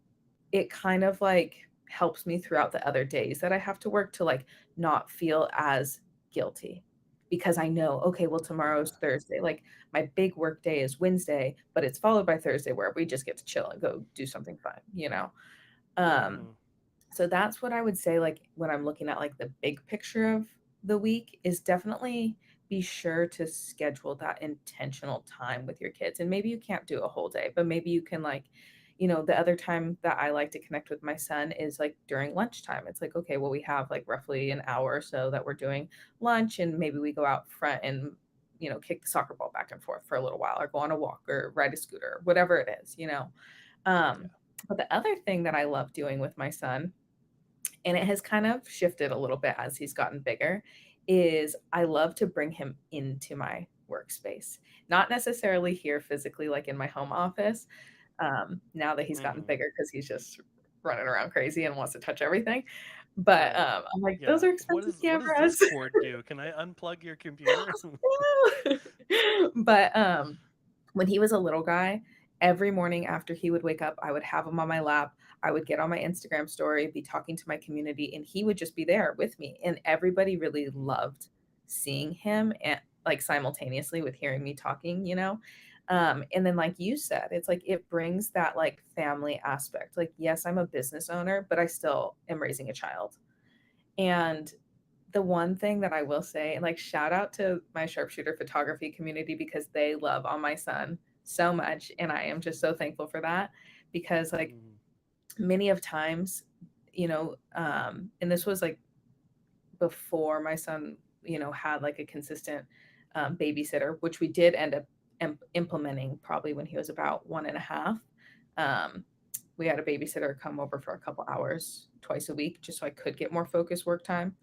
it kind of like helps me throughout the other days that I have to work to like not feel as guilty because I know, okay, well, tomorrow's Yeah. Thursday. Like my big work day is Wednesday, but it's followed by Thursday where we just get to chill and go do something fun. Um, Hmm. so that's what I would say, like, when I'm looking at, like, the big picture of the week is definitely be sure to schedule that intentional time with your kids. And maybe you can't do a whole day, but maybe you can, like, the other time that I like to connect with my son is like during lunchtime. It's like, okay, well, we have like roughly an hour or so that we're doing lunch, and maybe we go out front and, kick the soccer ball back and forth for a little while or go on a walk or ride a scooter, whatever it is. Yeah. Um, but the other thing that I love doing with my son, and it has kind of shifted a little bit as he's gotten bigger, is I love to bring him into my workspace. Not necessarily here physically, like in my home office, now that he's gotten Hmm. bigger because he's just running around crazy and wants to touch everything. But Right. I'm like, those Yeah. are What expensive does this cameras. cord do? Can I unplug your computer? But when he was a little guy, every morning after he would wake up, I would have him on my lap. I would get on my Instagram story, be talking to my community, and he would just be there with me. And everybody really loved seeing him and like simultaneously with hearing me talking. And then, like you said, it's like it brings that like family aspect. Like, yes, I'm a business owner, but I still am raising a child. And the one thing that I will say, and like shout out to my sharpshooter photography community because they love on my son so much. And I am just so thankful for that because like Hmm. many of times, and this was like before my son, had like a consistent babysitter, which we did end up implementing probably when he was about 1.5. Um, we had a babysitter come over for a couple hours twice a week just so I could get more focused work time.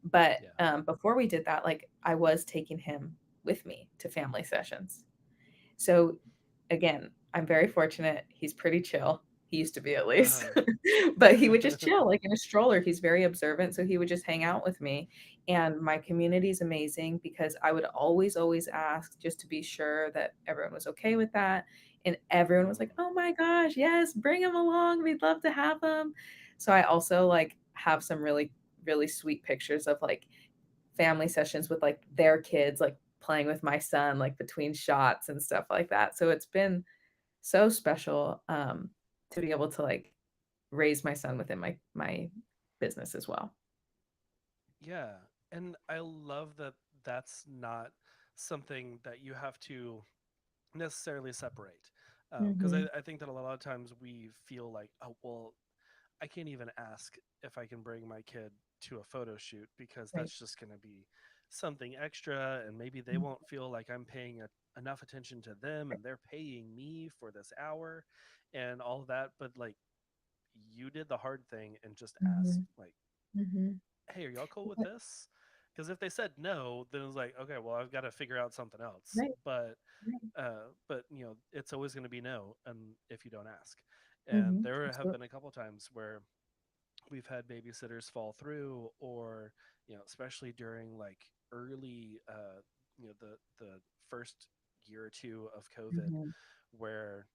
But Yeah. before we did that, like I was taking him with me to family sessions. So again, I'm very fortunate. He's pretty chill. He used to be at least. Uh-huh. But he would just chill like in a stroller. He's very observant, so he would just hang out with me. And my community is amazing because I would always ask just to be sure that everyone was okay with that. And everyone was like, Mm. "Oh my gosh, yes, bring him along. We'd love to have him." So I also like have some really really sweet pictures of like family sessions with like their kids like playing with my son like between shots and stuff like that. So it's been so special to be able to like raise my son within my business as well. Yeah. And I love that that's not something that you have to necessarily separate. Because Mhm. I think that a lot of times we feel like, oh, well, I can't even ask if I can bring my kid to a photo shoot because Right. that's just going to be something extra. And maybe they Mhm. won't feel like I'm paying enough attention to them and they're paying me for this hour and all of that. But like, you did the hard thing and just asked, Mhm. like, Mhm. hey, are y'all cool with Right. this? Because if they said no, then it was like, okay, well, I've got to figure out something else. Right. Right. But it's always going to be no, and if you don't ask. And Mhm. there have Absolutely. been a couple times where we've had babysitters fall through, or especially during like early, the first year or two of COVID, Mhm. where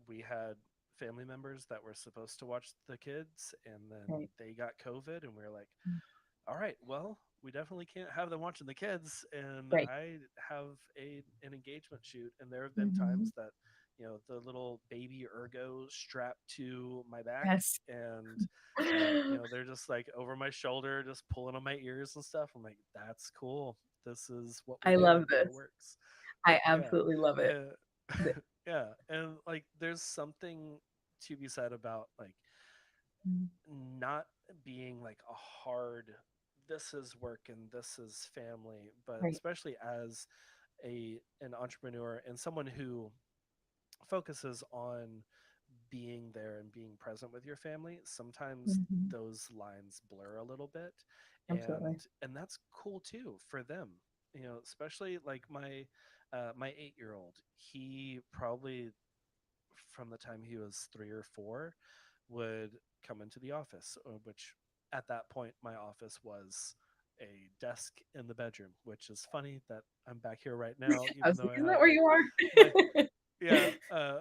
we had family members that were supposed to watch the kids and then Right. they got COVID and we were like, all right, well, we definitely can't have them watching the kids. And Right. I have an engagement shoot, and there have been Mhm. times that the little baby ergo strapped to my back, Yes. and they're just like over my shoulder, just pulling on my ears and stuff. I'm like, that's cool. This is what we I do. love It this. works. I Yeah. absolutely love it. And The yeah, and like there's something to be said about like mm, not being like a hard, this is work and this is family, but right. especially as an entrepreneur and someone who focuses on being there and being present with your family, sometimes Mhm. those lines blur a little bit, Absolutely. and that's cool too for them. Especially like my 8-year old. He probably, from the time he was 3 or 4, would come into the office, which at that point my office was a desk in the bedroom, which is funny that I'm back here right now, I even was though like, I "Isn't that have where you my are?" yeah,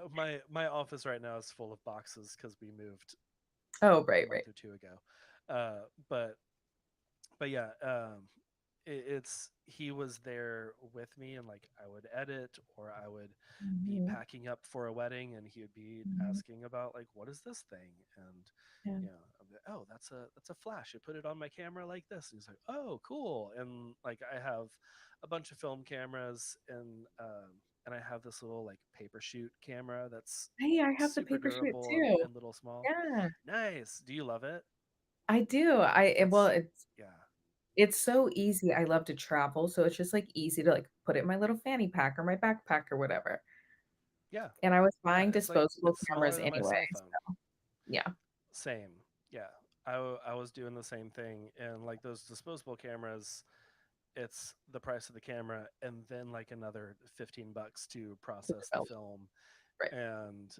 my office right now is full of boxes because we moved Oh, a right, month right. or two ago. Uh, but but yeah, it's he was there with me, and like I would edit, or I would be Mhm, packing up for a wedding, and he would be mhm. asking about like, what is this thing? And Yeah. I'd be, oh, that's a flash. I put it on my camera like this. And he's like, oh, cool. And like I have a bunch of film cameras, and I have this little like paper shoot camera that's Hey, I have the super paper shoot durable and, too. and little small. Yeah, Nice. Do you love it? I do. Well, It's yeah. it's so easy. I love to travel, so it's just, like, easy to, like, put it in my little fanny pack or my backpack or whatever. Yeah. And I was Yeah, buying it's like disposable it's smaller cameras than my anyway, cell phone. so yeah. Same. Yeah. I was doing the same thing, and like those disposable cameras, it's the price of the camera and then like another $15 to To process the develop. film. Right. And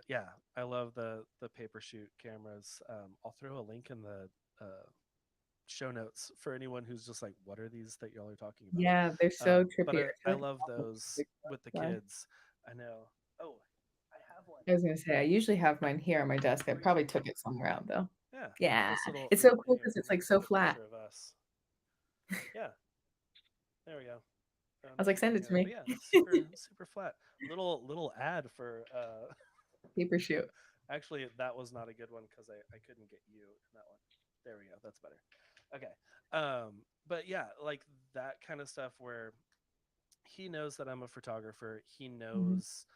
yeah, I love the pay per shoot cameras. I'll throw a link in the show notes for anyone who's just like, what are these that y'all are talking about? Yeah, they're so But trippy. I I feel like love it's those big with the butterfly. kids. I know. Oh, I have one. I was gonna say, I usually have mine here on my desk. I Where'd you probably put it? took it somewhere out though. Yeah, Yeah. this little It's so cool here. because Let it's, me like, so put a flat. picture of us. Yeah, there we go. I was Not like, quite "Send it to here, but me." yeah, super flat. Little ad for Paper shoot. actually that was not a good one because I couldn't get you in that one. There we go. That's better. Okay. But yeah, like that kind of stuff where he knows that I'm a photographer. He Mhm, knows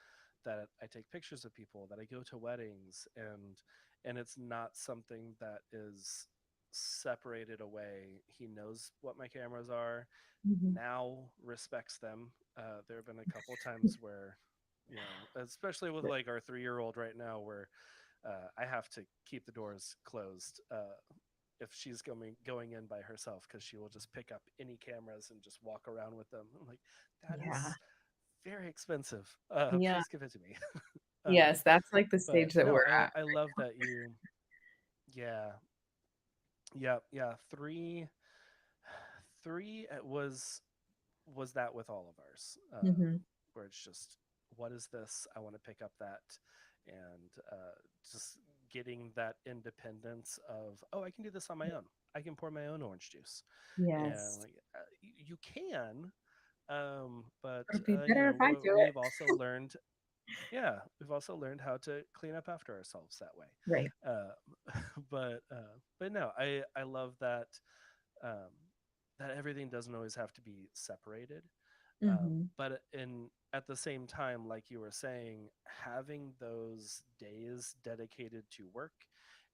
that I take pictures of people, that I go to weddings, and it's not something that is separated away. He knows what my cameras are, mhm. now respects them. There have been a couple times where, especially with Right. like our 3-year old right now, where I have to keep the doors closed if she's going in by herself, because she will just pick up any cameras and just walk around with them. I'm like, that Yeah. is very expensive. Yeah. Please give it to me. Yes, that's, like, the But stage that no, we're I at. I love that you. Yeah, yeah. Three was that with all of ours, Mhm. where it's just, what is this? I want to pick up that, and just getting that independence of, oh, I can do this on my own. I can pour my own orange juice, and Yes. like you can, but It'd be better if I do we've it. also learned, yeah, we've also learned how to clean up after ourselves that way. Right. But no, I love that, um, that everything doesn't always have to be separated. Mhm. But in at the same time, like you were saying, having those days dedicated to work,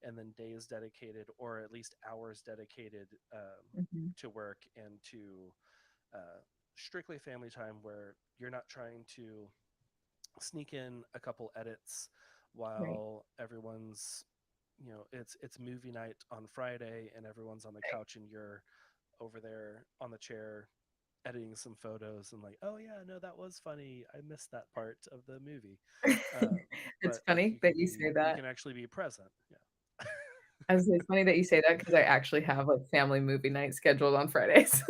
and then days dedicated, or at least hours dedicated, Mhm. to work and to strictly family time, where you're not trying to sneak in a couple edits Right, while everyone's, it's movie night on Friday and everyone's on the right. couch, and you're over there on the chair editing some photos, and like, oh yeah, no, that was funny, I missed that part of the movie. uh, It's but like funny that you say you that. can actually be present. Yeah. As it's funny that you say that because I actually have, like, family movie night scheduled on Fridays.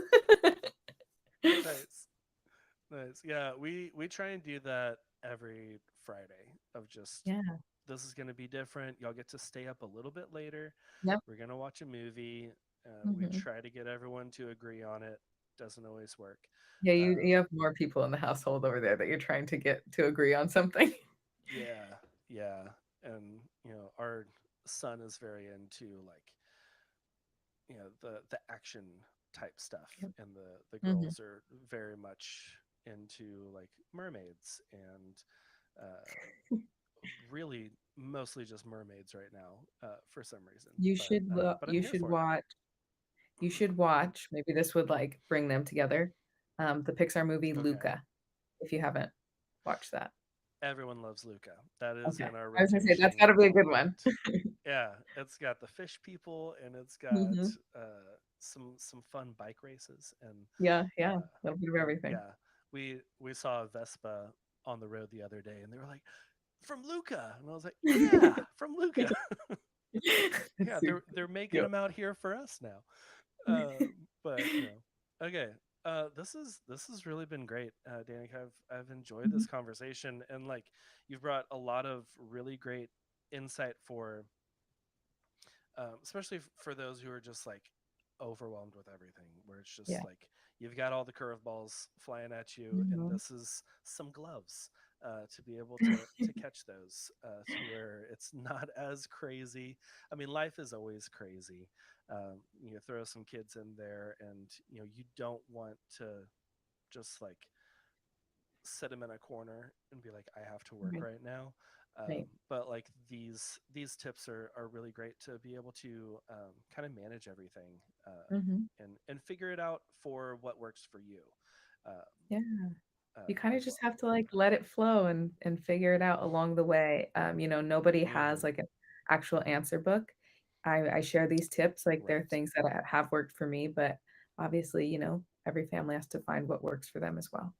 Nice. Nice. Yeah, we try and do that every Friday, of just, Yeah. this is going to be different. Y'all get to stay up a little bit later. Yep. We're going to watch a movie. We Mhm. try to get everyone to agree on it. Doesn't always work. Yeah, you Um, have more people in the household over there that you're trying to get to agree on something. yeah, yeah. And, our son is very into like, the action type stuff, Yep. and the Mhm. girls are very much into like mermaids, and really mostly just mermaids right now, for some reason. But I'm You here should for it. watch, maybe this would, like, bring them together, the Pixar movie Okay. Luca, if you haven't watched that. Everyone loves Luca. That is Okay. in our I was gonna say that's rotation gotta be a a good one. lot. Yeah, it's got the fish people, and it's got Mhm. some fun bike races, and Yeah, yeah, uh, a little bit of everything. yeah, we saw a Vespa on the road the other day, and they were like, "From Luca," and I was like, "Yeah, from Luca." That's Yeah, super they're making cute. them out here for us now. But no, okay. This has really been great, Danica. I've enjoyed this Mhm, conversation, and like you've brought a lot of really great insight for, especially for those who are just like overwhelmed with everything, where it's just yeah. like you've got all the curveballs flying at you, and Mhm. this is some gloves to be able to catch those, to where it's not as crazy. I mean, life is always crazy. You throw some kids in there, and you don't want to just like sit them in a corner and be like, I have to work Right, right now. right. But like these tips are really great to be able to kind of manage everything, Mhm. and figure it out for what works for you, um, Yeah. You kinda as just well. have to, like, let it flow and figure it out along the way. Nobody has, Hmm. like, an actual answer book. I share these tips, like, they're Right. things that have worked for me, but obviously, every family has to find what works for them as well.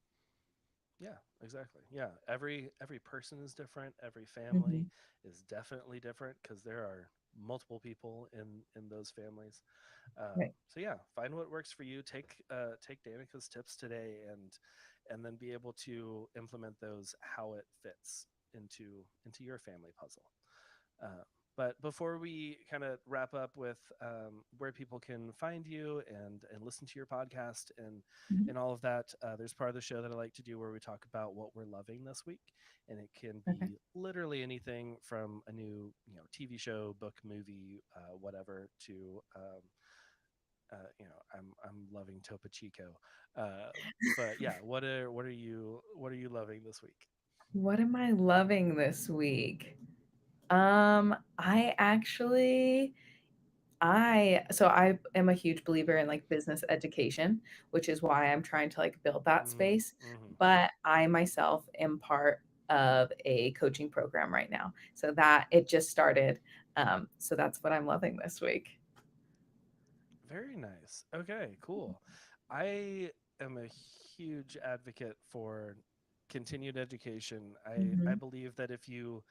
Yeah, exactly. Yeah, every person is different. Every family Mhm. is definitely different because there are multiple people in those families. Right. So yeah, find what works for you. Take Danica's tips today, and then be able to implement those how it fits into your family puzzle. Uh, but before we kind of wrap up with where people can find you and listen to your podcast Mhm. and all of that, there's part of the show that I like to do where we talk about what we're loving this week, and it can Okay. be literally anything from a new TV show, book, movie, whatever, to I'm loving Topo Chico. Uh, but yeah, what are you loving this week? What am I loving this week? I actually I am a huge believer in like business education, which is why I'm trying to like build that Mm-hmm, space. mm-hmm. But I myself am part of a coaching program right now. So that it just started. So that's what I'm loving this week. Very nice. Okay, cool. I am a huge advocate for continued education. I Mhm. believe that if you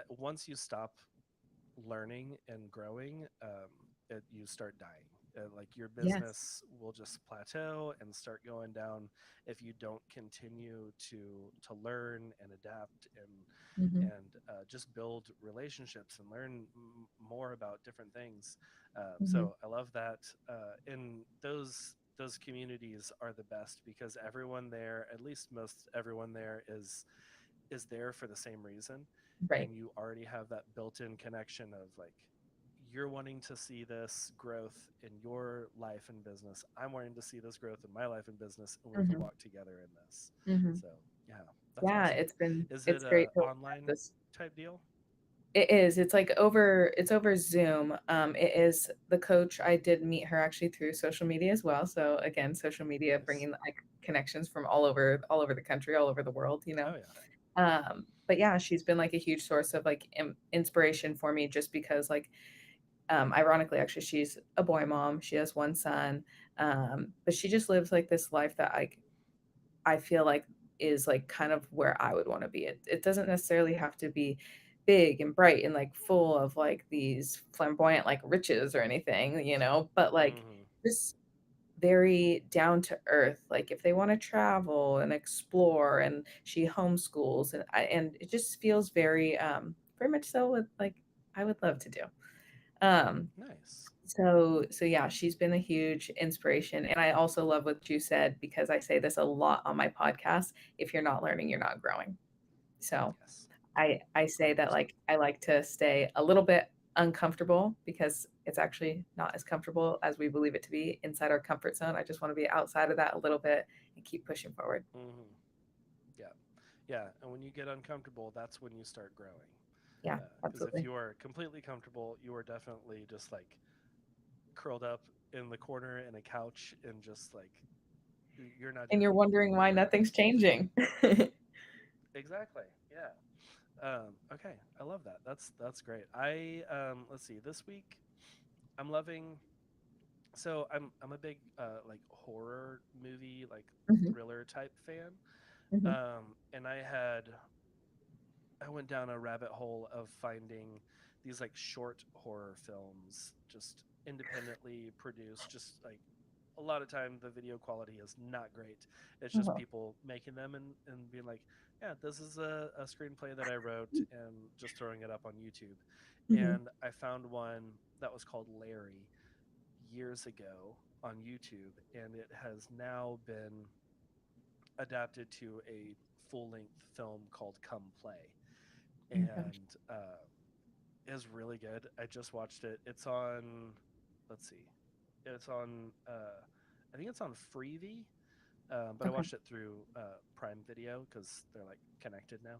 once you stop learning and growing, you start dying. Like your Yes. business will just plateau and start going down if you don't continue to learn and adapt Mhm. and just build relationships and learn more about different things. Mhm. So I love that. And those communities are the best because everyone there, at least most everyone there, is there for the same reason, Right. and you already have that built-in connection of like you're wanting to see this growth in your life and business, I'm wanting to see this growth in my life and business, and we can Mhm. walk together in this. Mhm. So yeah, that's Yeah, awesome. Is it it's a great to have online this. type deal? It is. It's over Zoom. It is the coach. I did meet her actually through social media as well. So again, social media Nice. bringing like connections from all over the country, all over the world. Oh yeah. But yeah, she's been like a huge source of like inspiration for me just because like ironically actually she's a boy mom. She has one son. But she just lives like this life that I feel like is like kind of where I would want to be. It doesn't necessarily have to be big and bright and like full of like these flamboyant like riches or anything, but like Mm-hmm. just very down to earth. Like if they want to travel and explore, and she homeschools, and it just feels very much so with like I would love to do. Um, Nice. so yeah, she's been a huge inspiration, and I also love what you said because I say this a lot on my podcast. If you're not learning, you're not growing. So Yes. I say that 100%. like I like to stay a little bit uncomfortable because it's actually not as comfortable as we believe it to be inside our comfort zone. I just want to be outside of that a little bit and keep pushing forward. Mm-hmm. Yeah. Yeah. And when you get uncomfortable, that's when you start growing. Yeah, Because if absolutely. you are completely comfortable, you are definitely just like curled up in the corner in a couch and just like you're not And doing you're anything. wondering why Right. nothing's changing. exactly. Yeah. Okay, I love that. That's great. I let's see. This week, I'm loving. So I'm a big like horror movie, like Mhm, thriller type fan. mhm. And I went down a rabbit hole of finding these like short horror films, just independently produced, just like a lot of time the video quality is not great. It's just Uh-huh. people making them and being like, yeah, this is a screenplay that I wrote and just throwing it up on YouTube. Mhm. And I found one that was called Larry years ago on YouTube, and it has now been adapted to a full length film called Come Play. Oh my gosh. And is really good. I just watched it. It's on, let's see, it's on, I think it's on Freevee, but I Okay. watched it through Prime Video because they're like connected now.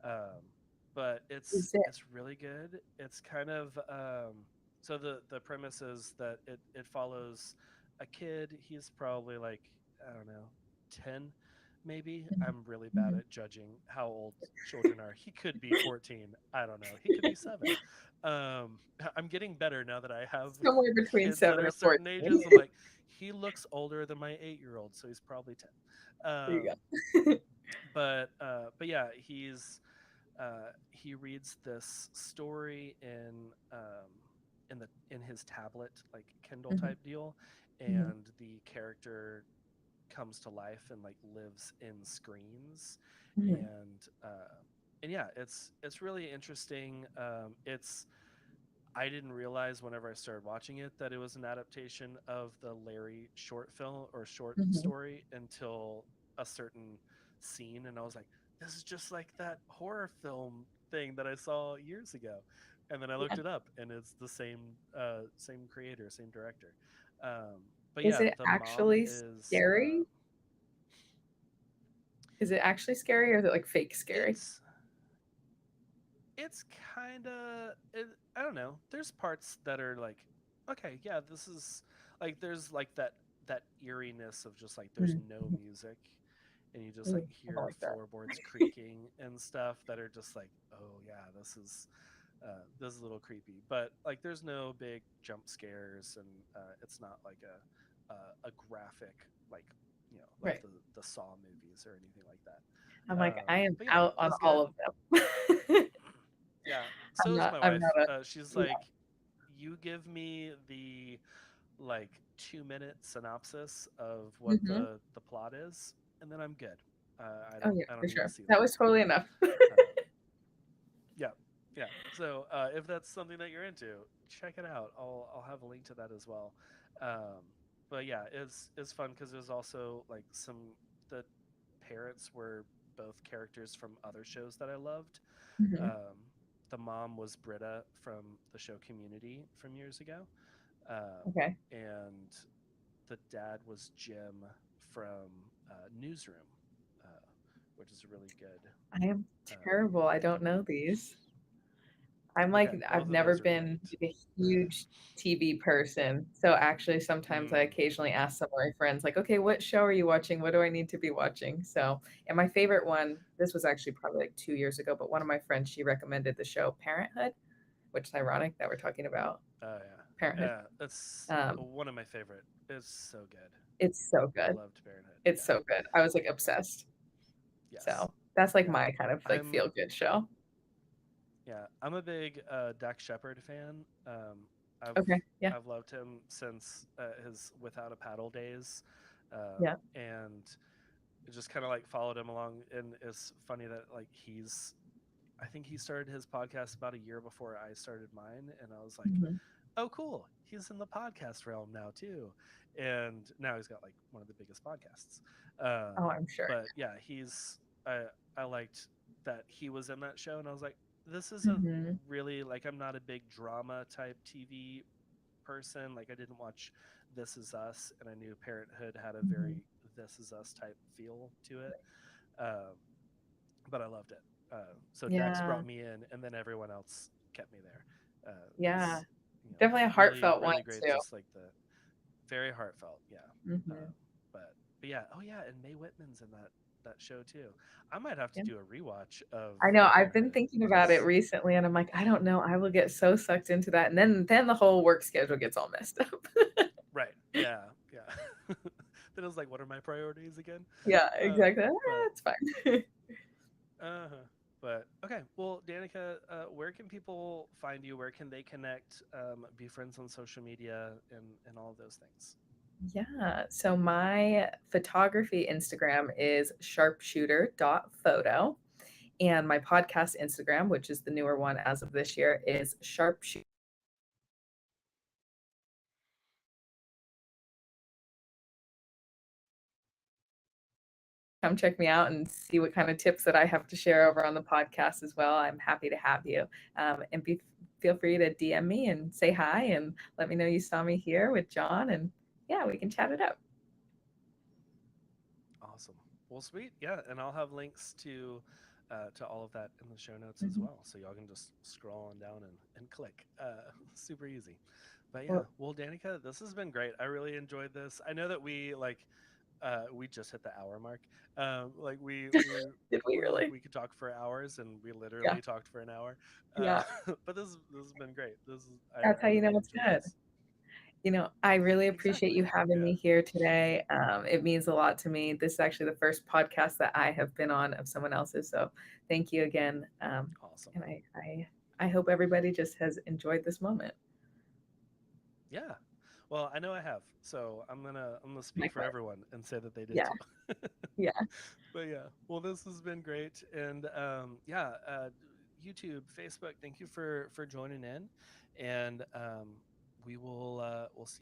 Um, but Is it it's really good. It's kind of so the premise is that it follows a kid. He's probably like, I don't know, 10 maybe. Mhm, I'm really bad mhm. at judging how old children are. He could be 14. I don't know. He could be 7. I'm getting better now that I have Somewhere between kids that 7 are and certain 14. ages. I'm like, he looks older than my 8-year old, so he's probably 10. There you go. But yeah, he reads this story in his tablet like Kindle Mhm, type deal, mhm, and the character comes to life and like lives in screens, mhm. and yeah, it's really interesting. It's I didn't realize whenever I started watching it that it was an adaptation of the Larry short film or short Mhm. story until a certain scene, and I was like, "This is just like that horror film thing that I saw years ago." And then I looked Yeah. it up, and it's the same creator, same director. But Is yeah, it the mom actually is scary? Is it actually scary or is it, like, fake scary? it's it's kind of I don't know. There's parts that are like, okay, yeah, this is like there's like that eeriness of just like there's Mhm, no mhm. music, and you just like Ooh, I don't hear like that. floorboards creaking and stuff that are just like, oh yeah, this is a little creepy. But like there's no big jump scares, and it's not like a graphic like like Right. the Saw movies or anything like I'm that. like, I am But yeah, out on it's all good. of them. Yeah, so is my I'm wife. not a She's yeah. like, you give me the like 2-minute synopsis of what Mhm. the plot is, and then I'm good. Oh, yeah, I don't for need to sure. see the That whole was thing. totally enough. Um, yeah, yeah. So if that's something that you're into, check it out. I'll have a link to that as well. Um, but yeah, it's fun because there's also like the parents were both characters from other shows that I loved. Mhm. Um, the mom was Britta from the show Community from years ago, Okay. and the dad was Jim from Newsroom, uh, which is a really good. I am Um, terrible. I don't know these. I'm like okay, I've both of never those are been great. like a huge TV person. So actually sometimes I Mm, occasionally ask some of my friends like, "Okay, what show are you watching? What do I need to be watching?" So, and my favorite one, this was actually probably like 2 years ago, but one of my friends, she recommended the show Parenthood, which is ironic that we're talking about oh yeah, parenthood. yeah. That's Um, one of my favorite. It's so good. it's so I good. loved Parenthood. It's Yeah. so good. I was like obsessed. Yes. So, that's like Yeah. my kind of like I'm feel good show. I'm a big Dax Shepard fan. I've Okay. Yeah. I've loved him since his Without a Paddle days, Yeah. and just kind of like followed him along. And it's funny that like I think he started his podcast about a year before I started mine, and I was like, Mhm. oh cool, he's in the podcast realm now too, and now he's got like one of the biggest podcasts. Oh, I'm sure. But yeah, I liked that he was in that show, and I was like, this isn't Mhm. really like I'm not a big drama type TV person. Like I didn't watch This Is Us, and I knew Parenthood had a Mhm. very This Is Us type feel to it. Um, but I loved it. So Dex Yeah. brought me in, and then everyone else kept me there. It Yeah. was Definitely a really heartfelt one really great. too. Just like the very heartfelt, yeah. Mhm. Um, but yeah, oh yeah, and Mae Whitman's in that that show too. I might have to Yeah. do a rewatch of I know, I've been Parenthood thinking about it because recently, and I'm like, "I don't know, I will get so sucked into that," and then the whole work schedule gets all messed up. right, yeah, yeah. Then I was like, what are my priorities again? Yeah, exactly. But It's fine. uh-huh. But okay, well, Danica, where can people find you? Where can they connect, be friends on social media, and all of those things? Yeah, so my photography Instagram is sharpshooter.photo, and my podcast Instagram, which is the newer one as of this year, is sharpshooter. Come check me out and see what kind of tips that I have to share over on the podcast as well. I'm happy to have you. Feel free to DM me and say hi and let me know you saw me here with John. And yeah, we can chat it up. Awesome. Well, sweet. Yeah, and I'll have links to all of that in the show notes as Mhm. well, so y'all can just scroll on down and click. Super easy. But yeah, Well, well, Danica, this has been great. I really enjoyed this. I know that we just hit the hour mark. Like did we we're like really? we could talk for hours, and we Yeah. literally talked for an hour. Uh, Yeah. but this has been great. That's I how you know really it's enjoyed good. this. I really appreciate Exactly. you having Yeah. me here today. It means a lot to me. This is actually the first podcast that I have been on of someone else's. So thank you again. Awesome. And I hope everybody just has enjoyed this moment. Yeah. Well, I know I have. So I'm gonna speak for Likewise. everyone and say that they did Yeah. too. Yeah. But yeah. Well, this has been great. And yeah, YouTube, Facebook, thank you for joining in. And we'll see